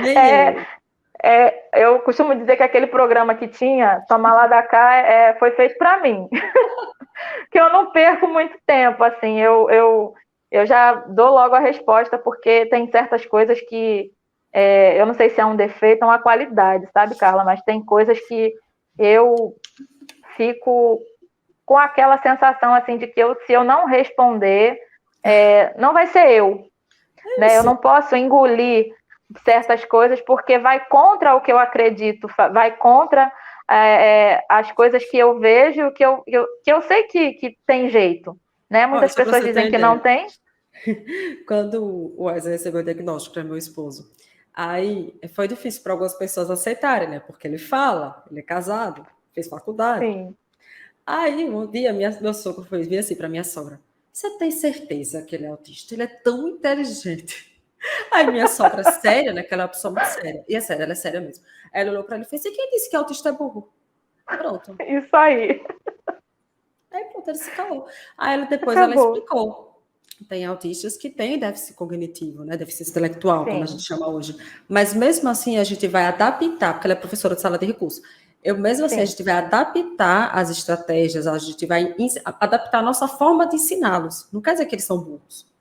Nem eu.
Eu costumo dizer que aquele programa que tinha, Toma lá da cá, foi feito para mim. Que eu não perco muito tempo, assim, eu já dou logo a resposta, porque tem certas coisas que eu não sei se é um defeito ou uma qualidade, sabe, Carla? Mas tem coisas que eu fico com aquela sensação, assim, de que se eu não responder, não vai ser eu, né? Eu
Isso.
não posso engolir certas coisas porque vai contra o que eu acredito, vai contra as coisas que eu vejo, que eu sei que tem jeito, né?
Olha,
Muitas
só para
pessoas
você ter
dizem
uma
que não
ideia.
tem.
Quando o Wesley recebeu o diagnóstico para meu esposo, aí foi difícil para algumas pessoas aceitarem, né? Porque ele fala, ele é casado, fez faculdade.
Sim.
Aí um dia meu sogro foi vir assim para minha sogra: Você tem certeza que ele é autista? Ele é tão inteligente. Aí minha sogra, séria, né? Que ela é uma pessoa muito séria. E é séria, ela é séria mesmo. Aí ela olhou para ele e fez: E quem disse que autista é burro? Pronto.
Isso aí.
Aí pronto, ele se calou. Aí depois ela
Acabou.
explicou. Tem autistas que têm déficit cognitivo, né? Déficit intelectual, como a gente
Sim.
chama hoje. Mas mesmo assim a gente vai adaptar, porque ela é professora de sala de recurso. Mesmo assim, a
Sim.
gente vai adaptar as estratégias, a gente vai adaptar a nossa forma de ensiná-los. Não quer dizer que eles são burros.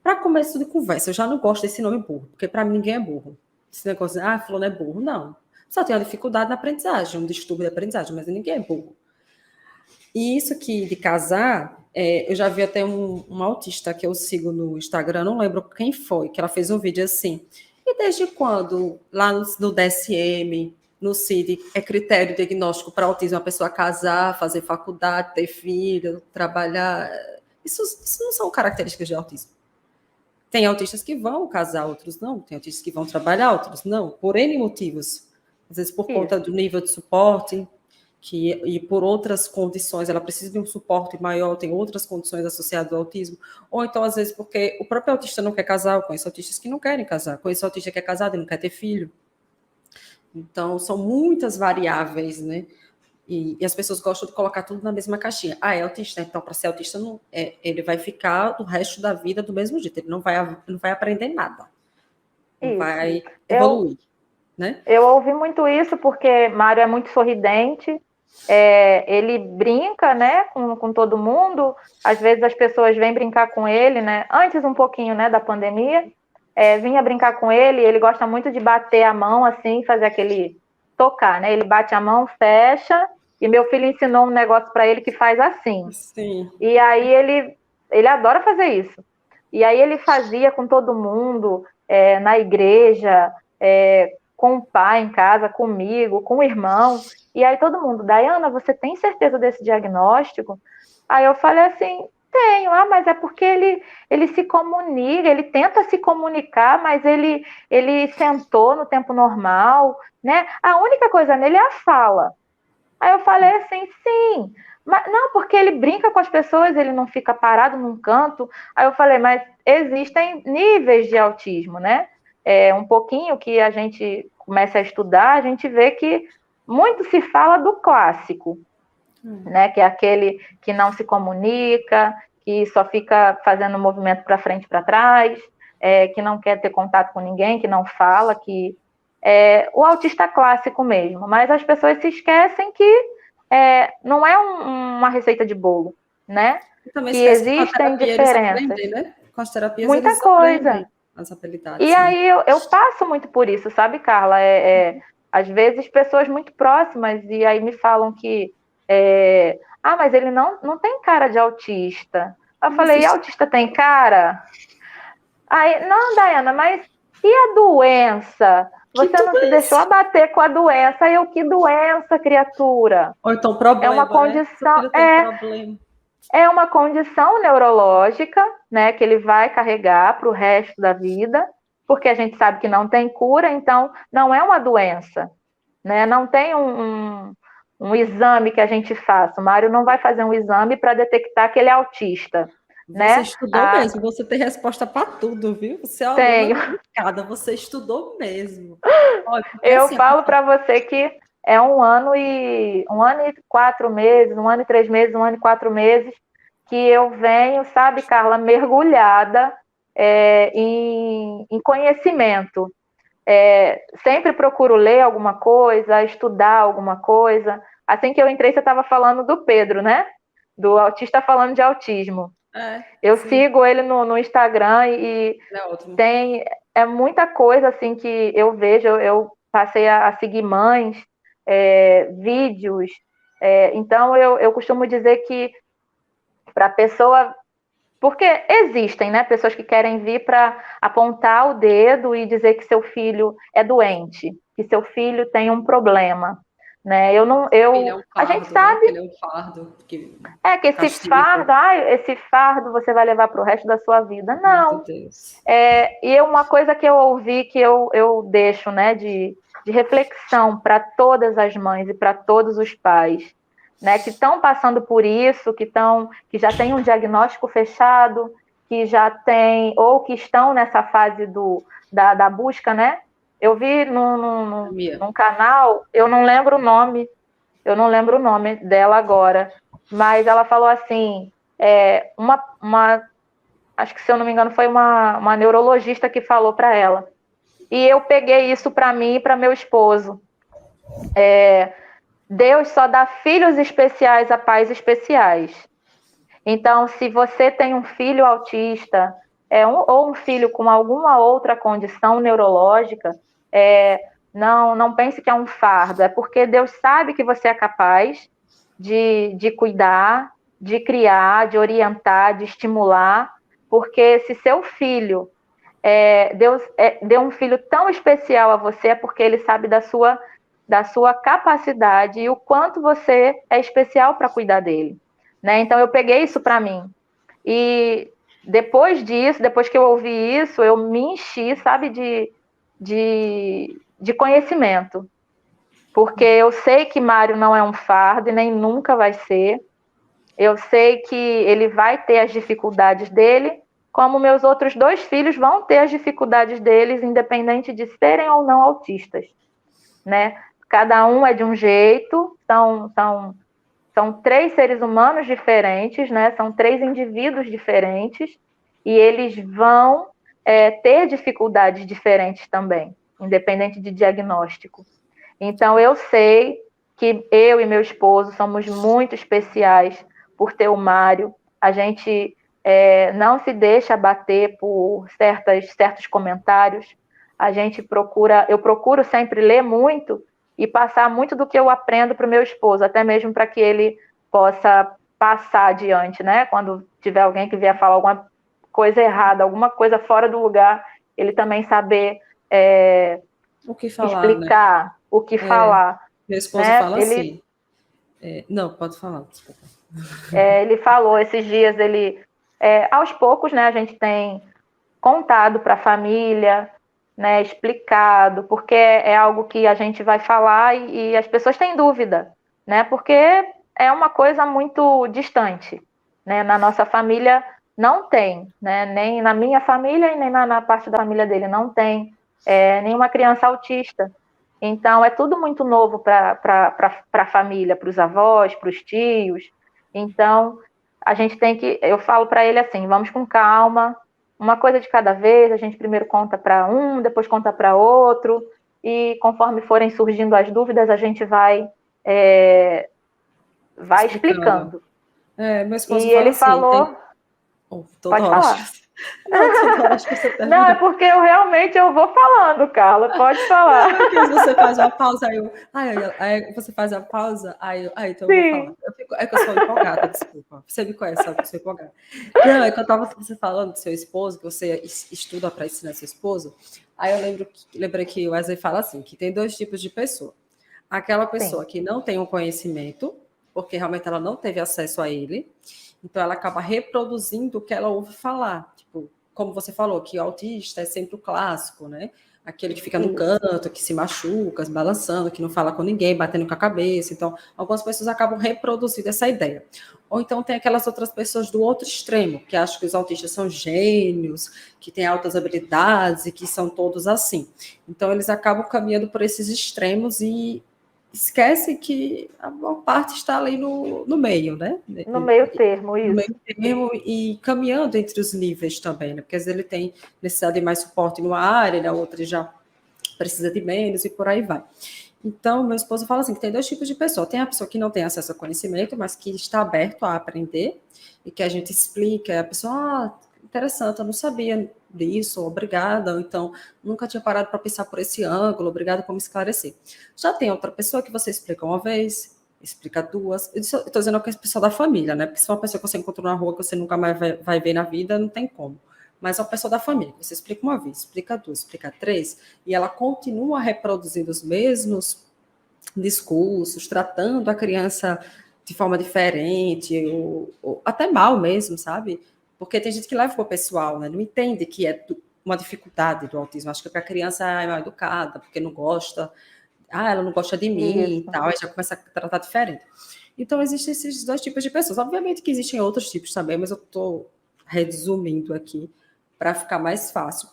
Para começo de conversa, eu já não gosto desse nome burro, porque para mim ninguém é burro. Esse negócio de, fulano é burro, não. Só tem uma dificuldade na aprendizagem, um distúrbio de aprendizagem, mas ninguém é burro. E isso aqui de casar, eu já vi até um autista que eu sigo no Instagram, não lembro quem foi, que ela fez um vídeo assim. E desde quando, lá no DSM, no CID, é critério diagnóstico para autismo a pessoa casar, fazer faculdade, ter filho, trabalhar? Isso não são características de autismo. Tem autistas que vão casar, outros não. Tem autistas que vão trabalhar, outros não. Por N motivos. Às vezes por conta do nível de suporte, e por outras condições, ela precisa de um suporte maior, tem outras condições associadas ao autismo. Ou então, às vezes, porque o próprio autista não quer casar. Eu conheço autistas que não querem casar. Conheço autista que é casado e não quer ter filho. Então, são muitas variáveis, né? E as pessoas gostam de colocar tudo na mesma caixinha. É autista, então para ser autista ele vai ficar o resto da vida do mesmo jeito, ele não vai aprender nada, não
Isso.
vai evoluir, né?
Eu ouvi muito isso porque Mário é muito sorridente, ele brinca, né, com todo mundo. Às vezes as pessoas vêm brincar com ele, né? Antes um pouquinho, né, da pandemia, vinha brincar com ele. Ele gosta muito de bater a mão assim, fazer aquele tocar, né? Ele bate a mão, fecha. E meu filho ensinou um negócio para ele que faz assim.
Sim.
E aí ele adora fazer isso. E aí ele fazia com todo mundo, na igreja, com o pai em casa, comigo, com o irmão. E aí todo mundo, Daiana, você tem certeza desse diagnóstico? Aí eu falei assim, tenho. Mas é porque ele se comunica, ele tenta se comunicar, mas ele sentou no tempo normal, né? A única coisa nele é a fala. Aí eu falei assim, sim, mas não, porque ele brinca com as pessoas, ele não fica parado num canto. Aí eu falei, mas existem níveis de autismo, né? Um pouquinho que a gente começa a estudar, a gente vê que muito se fala do clássico, né? Que é aquele que não se comunica, que só fica fazendo movimento para frente e para trás, que não quer ter contato com ninguém, que não fala, que o autista clássico mesmo. Mas as pessoas se esquecem que não é uma receita de bolo, né?
E também
Que
esquece que com a
existem
terapia eles
diferenças.
aprendem, né? Com as terapias
Muita
eles
coisa.
aprendem as habilidades,
E
né?
aí eu passo muito por isso, sabe, Carla? Às vezes pessoas muito próximas e aí me falam que mas ele não tem cara de autista. Eu falei, e autista tem cara? Aí, não, Daiana, mas e a doença?
Que
Você não se deixou
doença!
abater com a doença. Aí eu, que doença, criatura?
Ou então
É uma
problema, né? Seu
condição,
filho tem problema.
é uma condição neurológica, né, que ele vai carregar para o resto da vida, porque a gente sabe que não tem cura, então não é uma doença, né? Não tem um exame que a gente faça. O Mário não vai fazer um exame para detectar que ele é autista,
Você
né?
estudou mesmo, você tem resposta para tudo, viu? Você é uma aluna
Tenho.
dedicada, você estudou mesmo. Olha, porque
Eu
assim,
falo para você que é 1 ano e 4 meses, 1 ano e 3 meses, 1 ano e 4 meses que eu venho, sabe, Carla, mergulhada em conhecimento. Sempre procuro ler alguma coisa, estudar alguma coisa. Assim que eu entrei, você estava falando do Pedro, né? Do autista falando de autismo. Eu sigo ele no Instagram e tem muita coisa assim que eu vejo. Eu passei a seguir mães, vídeos. Então, eu costumo dizer que para a pessoa... Porque existem, né, pessoas que querem vir para apontar o dedo e dizer que seu filho é doente, que seu filho tem um problema, né?
Ele é um
A
fardo,
gente sabe,
né? Ele é um fardo que
que esse fardo você vai levar para o resto da sua vida.
Meu
Não.
Deus.
E uma coisa que eu ouvi que eu deixo, né, de reflexão para todas as mães e para todos os pais, né, que estão passando por isso, que já tem um diagnóstico fechado, que já tem, ou que estão nessa fase da busca, né? Eu vi num canal, eu não lembro o nome dela agora, mas ela falou assim, acho que, se eu não me engano, foi uma neurologista que falou para ela. E eu peguei isso para mim e para meu esposo. Deus só dá filhos especiais a pais especiais. Então, se você tem um filho autista, ou um filho com alguma outra condição neurológica, não pense que é um fardo. É porque Deus sabe que você é capaz de cuidar, de criar, de orientar, de estimular. Porque se seu filho, Deus deu um filho tão especial a você, é porque ele sabe da sua capacidade e o quanto você é especial para cuidar dele, né? Então eu peguei isso para mim. E depois disso, depois que eu ouvi isso, eu me enchi, sabe, de conhecimento. Porque eu sei que Mário não é um fardo e nem nunca vai ser. Eu sei que ele vai ter as dificuldades dele, como meus outros 2 filhos vão ter as dificuldades deles, independente de serem ou não autistas, né? Cada um é de um jeito, são 3 seres humanos diferentes, né? São 3 indivíduos diferentes, e eles vão ter dificuldades diferentes também, independente de diagnóstico. Então, eu sei que eu e meu esposo somos muito especiais por ter o Mário. A gente não se deixa abater por certos comentários. Eu procuro sempre ler muito e passar muito do que eu aprendo para o meu esposo, até mesmo para que ele possa passar adiante, né? Quando tiver alguém que vier falar alguma coisa errada, alguma coisa fora do lugar, ele também saber
o que falar,
explicar,
né?
O que falar.
Meu esposo fala assim. Não, pode falar, desculpa.
Ele falou esses dias, aos poucos, né, a gente tem contado para a família, né, explicado, porque é algo que a gente vai falar e as pessoas têm dúvida, né, porque é uma coisa muito distante, né, na nossa família não tem, né, nem na minha família e nem na parte da família dele não tem nenhuma criança autista. Então, é tudo muito novo para a família, para os avós, para os tios. Então, a gente tem que... Eu falo para ele assim, vamos com calma, uma coisa de cada vez, a gente primeiro conta para um, depois conta para outro, e conforme forem surgindo as dúvidas, a gente vai explicando.
Meu esposo
E
fala
ele
assim...
falou... Pode falar.
Não, toda hora que você termina.
Não, é porque eu vou falando, Carla, pode falar.
Não, porque você faz uma pausa, aí você faz a pausa, então eu vou falar. É que eu sou empolgada, desculpa. Você me conhece, sabe que eu sou empolgada. Não, é que eu estava você falando do seu esposo, que você estuda para ensinar seu esposo, aí eu lembrei que o Wesley fala assim, que tem 2 tipos de pessoa. Aquela pessoa que não tem um conhecimento, porque realmente ela não teve acesso a ele, então ela acaba reproduzindo o que ela ouve falar. Tipo, como você falou, que o autista é sempre o clássico, né? Aquele que fica no canto, que se machuca, se balançando, que não fala com ninguém, batendo com a cabeça. Então, algumas pessoas acabam reproduzindo essa ideia. Ou então tem aquelas outras pessoas do outro extremo, que acham que os autistas são gênios, que têm altas habilidades e que são todos assim. Então, eles acabam caminhando por esses extremos e esquece que a maior parte está ali no meio, né?
No meio termo,
No
isso.
meio termo e caminhando entre os níveis também, né? Porque às vezes ele tem necessidade de mais suporte numa área, na outra ele já precisa de menos e por aí vai. Então, meu esposo fala assim, que tem dois tipos de pessoa. Tem a pessoa que não tem acesso ao conhecimento, mas que está aberto a aprender e que a gente explica, a pessoa, interessante, eu não sabia disso, obrigada, ou então, nunca tinha parado para pensar por esse ângulo, obrigada por me esclarecer. Já tem outra pessoa que você explica uma vez, explica duas, eu estou dizendo que é a pessoa da família, né, porque se for uma pessoa que você encontrou na rua, que você nunca mais vai ver na vida, não tem como. Mas é uma pessoa da família, você explica uma vez, explica duas, explica três, e ela continua reproduzindo os mesmos discursos, tratando a criança de forma diferente, ou até mal mesmo, sabe? Porque tem gente que leva para o pessoal, né? Não entende que é uma dificuldade do autismo. Acho que a criança é mal educada, porque não gosta, ela não gosta de mim e tal, aí já começa a tratar diferente. Então, existem esses dois tipos de pessoas. Obviamente que existem outros tipos também, mas eu estou resumindo aqui para ficar mais fácil.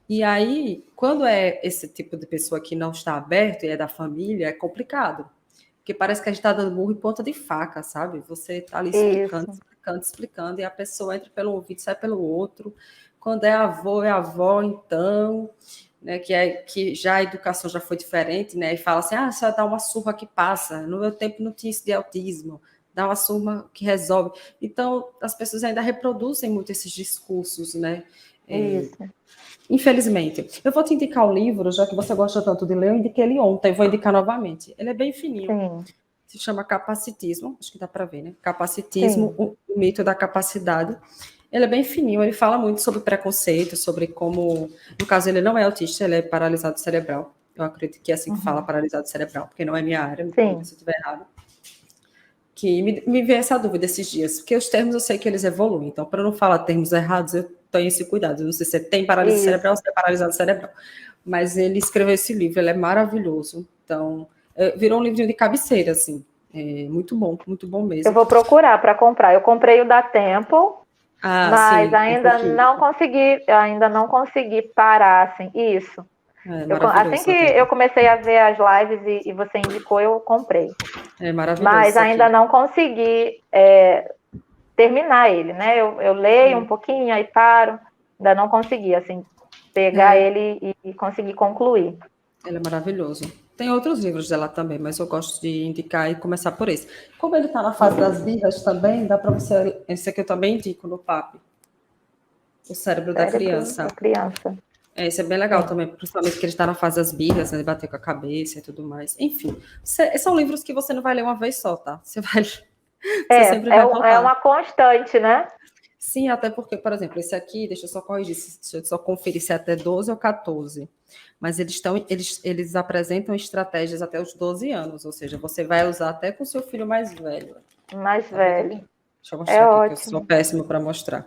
E aí, quando é esse tipo de pessoa que não está aberto e é da família, é complicado. Porque parece que a gente está dando murro em ponta de faca, sabe? Você está ali explicando,
Isso.
explicando, explicando, e a pessoa entra pelo ouvido e sai pelo outro. Quando é avô, é avó, então, né, que já a educação já foi diferente, né? E fala assim, só dá uma surra que passa. No meu tempo não tinha isso de autismo. Dá uma surra que resolve. Então, as pessoas ainda reproduzem muito esses discursos, né?
Isso.
Infelizmente. Eu vou te indicar o livro, já que você gosta tanto de ler, eu indiquei ele ontem, vou indicar novamente. Ele é bem fininho.
Sim.
Se chama Capacitismo, acho que dá para ver, né? Capacitismo,
Sim.
o mito da capacidade. Ele é bem fininho, ele fala muito sobre preconceito, sobre como, no caso, ele não é autista, ele é paralisado cerebral. Eu acredito que é assim que fala, paralisado cerebral, porque não é minha área, me corrija se eu estiver errado. Que me veio essa dúvida esses dias, porque os termos eu sei que eles evoluem, então, para não falar termos errados, eu tenho esse cuidado. Eu não sei se tem paralisia cerebral ou se é paralisado cerebral. Mas ele escreveu esse livro, ele é maravilhoso. Então, virou um livrinho de cabeceira, assim. É muito bom
Eu
mesmo.
vou procurar para comprar. Eu comprei o da Temple, mas
Sim, um
ainda não consegui parar, assim, isso.
É
Assim
maravilhoso.
que eu comecei a ver as lives e você indicou, eu comprei.
É maravilhoso
Mas
isso
ainda
aqui.
não consegui terminar ele, né? Eu leio um pouquinho, aí paro. Ainda não consegui, assim, pegar ele e conseguir concluir.
Ele é maravilhoso. Tem outros livros dela também, mas eu gosto de indicar e começar por esse. Como ele está na fase das birras também, dá para você. Esse aqui eu também indico no PAP. O cérebro da
Cérebro
criança.
da criança.
Esse é bem legal também, principalmente que ele está na fase das birras, né, de bater com a cabeça e tudo mais. Enfim, são livros que você não vai ler uma vez só, tá? Você sempre vai
É
voltar.
uma constante, né?
Sim, até porque, por exemplo, esse aqui, deixa eu só corrigir, deixa eu só conferir se é até 12 ou 14. Mas eles apresentam estratégias até os 12 anos, ou seja, você vai usar até com seu filho mais velho.
Mais
Tá vendo
velho.
aqui? Deixa eu
É
mostrar aqui, que eu sou
ótimo.
péssima para mostrar.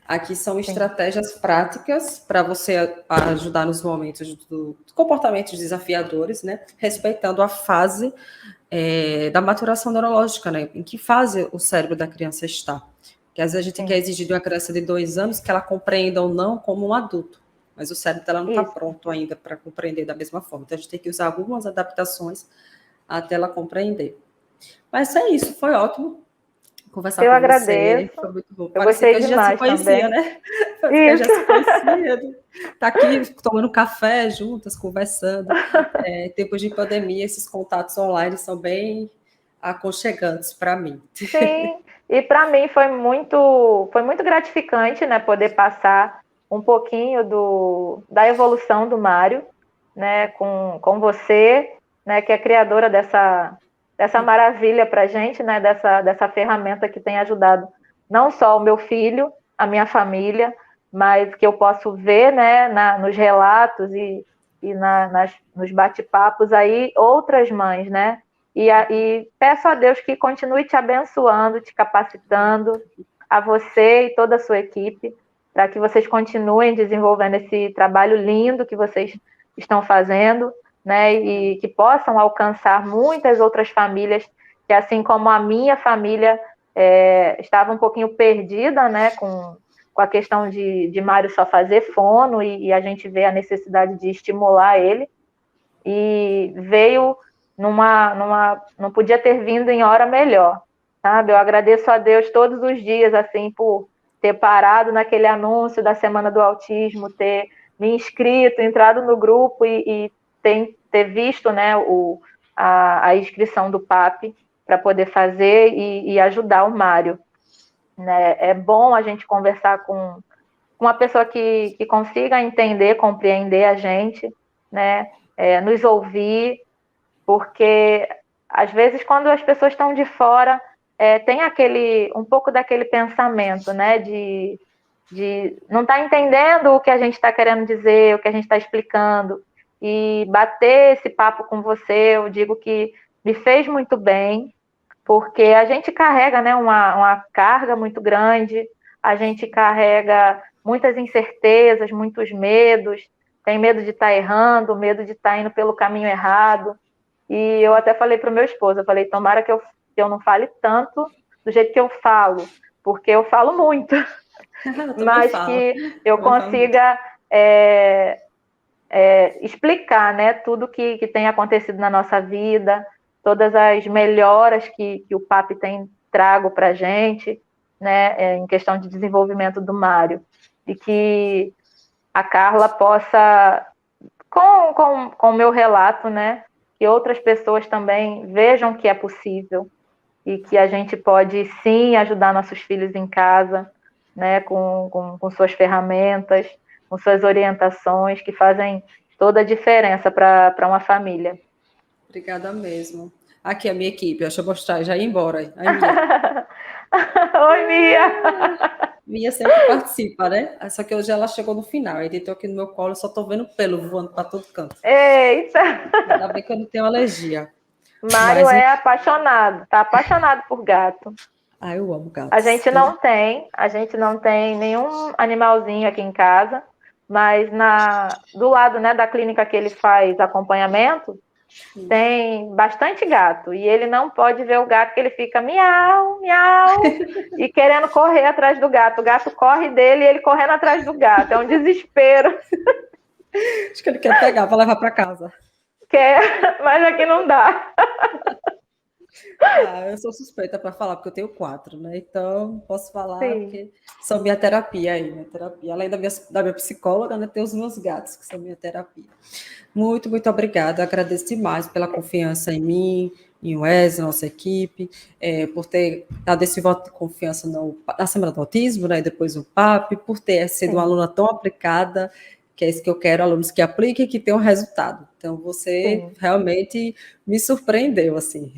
Aqui são
Sim.
estratégias práticas para você ajudar nos momentos do comportamentos desafiadores, né? Respeitando a fase da maturação neurológica, né? Em que fase o cérebro da criança está. Porque às vezes a gente quer exigir de uma criança de 2 anos que ela compreenda ou não como um adulto, mas o cérebro dela não está pronto ainda para compreender da mesma forma. Então a gente tem que usar algumas adaptações até ela compreender. Mas é isso, foi ótimo conversar
Eu
com você,
agradeço.
foi muito bom.
Eu
Parecia que
gostei
a gente já se
demais
conhecia,
também.
né? Parecia que a gente já
Isso.
se conhecia. Tá aqui tomando café juntas, conversando. Tempos de pandemia, esses contatos online são bem aconchegantes para mim.
Sim, e para mim foi muito gratificante, né, poder passar um pouquinho da evolução do Mário, né, com você, né, que é criadora dessa maravilha para a gente, né, dessa ferramenta que tem ajudado não só o meu filho, a minha família, mas que eu posso ver, né, nos relatos e nos bate-papos aí outras mães, né, e peço a Deus que continue te abençoando, te capacitando, a você e toda a sua equipe, para que vocês continuem desenvolvendo esse trabalho lindo que vocês estão fazendo, né? E que possam alcançar muitas outras famílias que, assim como a minha família, estava um pouquinho perdida, né? Com a questão de Mário só fazer fono e a gente vê a necessidade de estimular ele. E veio não podia ter vindo em hora melhor, sabe? Eu agradeço a Deus todos os dias, assim, por ter parado naquele anúncio da Semana do Autismo, ter me inscrito, entrado no grupo e ter visto, né, a inscrição do PAP para poder fazer e ajudar o Mário, né? É bom a gente conversar com uma pessoa que consiga entender, compreender a gente, né? Nos ouvir, porque às vezes quando as pessoas estão de fora, tem um pouco daquele pensamento, né? De não estar entendendo o que a gente está querendo dizer, o que a gente está explicando, e bater esse papo com você, eu digo que me fez muito bem, porque a gente carrega, né, uma carga muito grande, a gente carrega muitas incertezas, muitos medos, tem medo de estar errando, medo de estar indo pelo caminho errado, e eu até falei para o meu esposo, eu falei, tomara que eu não fale tanto do jeito que eu falo, porque eu falo muito, mas que eu consiga explicar, né, tudo que tem acontecido na nossa vida, todas as melhoras que o PAP tem trago para a gente, né, em questão de desenvolvimento do Mário, e que a Carla possa, com o meu relato, né, que outras pessoas também vejam que é possível e que a gente pode sim ajudar nossos filhos em casa, né, com suas ferramentas, com suas orientações, que fazem toda a diferença para uma família.
Obrigada mesmo. Aqui a minha equipe, deixa eu mostrar, já ia embora. Aí, Mia.
Oi, Mia!
Mia sempre participa, né? Só que hoje ela chegou no final, aí deitou aqui no meu colo, eu só tô vendo pelo voando para todo canto.
Eita!
Ainda bem que eu não tenho alergia.
Mário é apaixonado, tá apaixonado por gato.
Ah, eu amo gatos.
A gente não tem nenhum animalzinho aqui em casa, mas do lado, né, da clínica que ele faz acompanhamento, tem bastante gato, e ele não pode ver o gato, que ele fica miau, miau, e querendo correr atrás do gato. O gato corre dele e ele correndo atrás do gato. É um desespero.
Acho que ele quer pegar para levar para casa.
Quer, mas aqui não dá.
Eu sou suspeita para falar, porque eu tenho 4, né? Então, posso falar,
Sim.
porque são minha terapia aí, minha terapia. Além da minha psicóloga, né, tem os meus gatos, que são minha terapia. Muito, muito obrigada. Agradeço demais pela confiança em mim, em Wesley, nossa equipe, por ter dado esse voto de confiança na Semana do Autismo, né, e depois o PAP, por ter sido uma aluna tão aplicada, que é isso que eu quero, alunos que apliquem e que tenham resultado. Então, você realmente me surpreendeu, assim.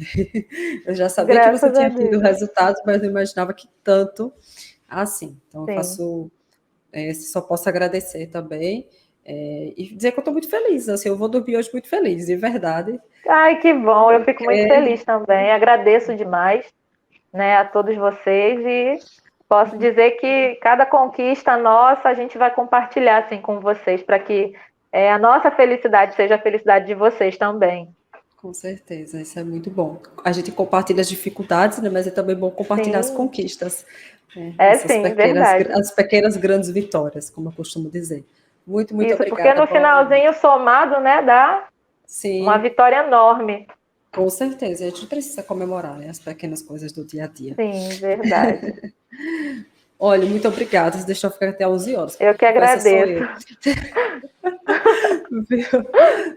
Eu já sabia que você tinha tido resultados, mas não imaginava que tanto assim. Então, eu faço... só posso agradecer também. E dizer que eu estou muito feliz, assim, eu vou dormir hoje muito feliz, de verdade.
Ai, que bom, eu fico muito feliz também, agradeço demais, né, a todos vocês, e posso dizer que cada conquista nossa a gente vai compartilhar, assim, com vocês, para que a nossa felicidade seja a felicidade de vocês também.
Com certeza, isso é muito bom. A gente compartilha as dificuldades, né, mas é também bom compartilhar as conquistas.
Verdade.
As pequenas grandes vitórias, como eu costumo dizer. Muito, muito
isso,
obrigada.
Porque no finalzinho somado, né, dá uma vitória enorme.
Com certeza, a gente precisa comemorar, né, as pequenas coisas do dia a dia.
Sim, verdade.
Olha, muito obrigada, você deixou ficar até 11 horas.
Eu que agradeço.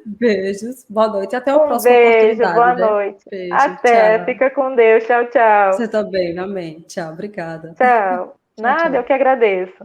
Beijos, boa noite, até a próxima
beijo,
oportunidade.
Boa
né?
noite.
Beijo,
até, tchau. Fica com Deus, tchau, tchau.
Você também, amém. Tchau, obrigada.
Tchau. Nada, tchau. Eu que agradeço.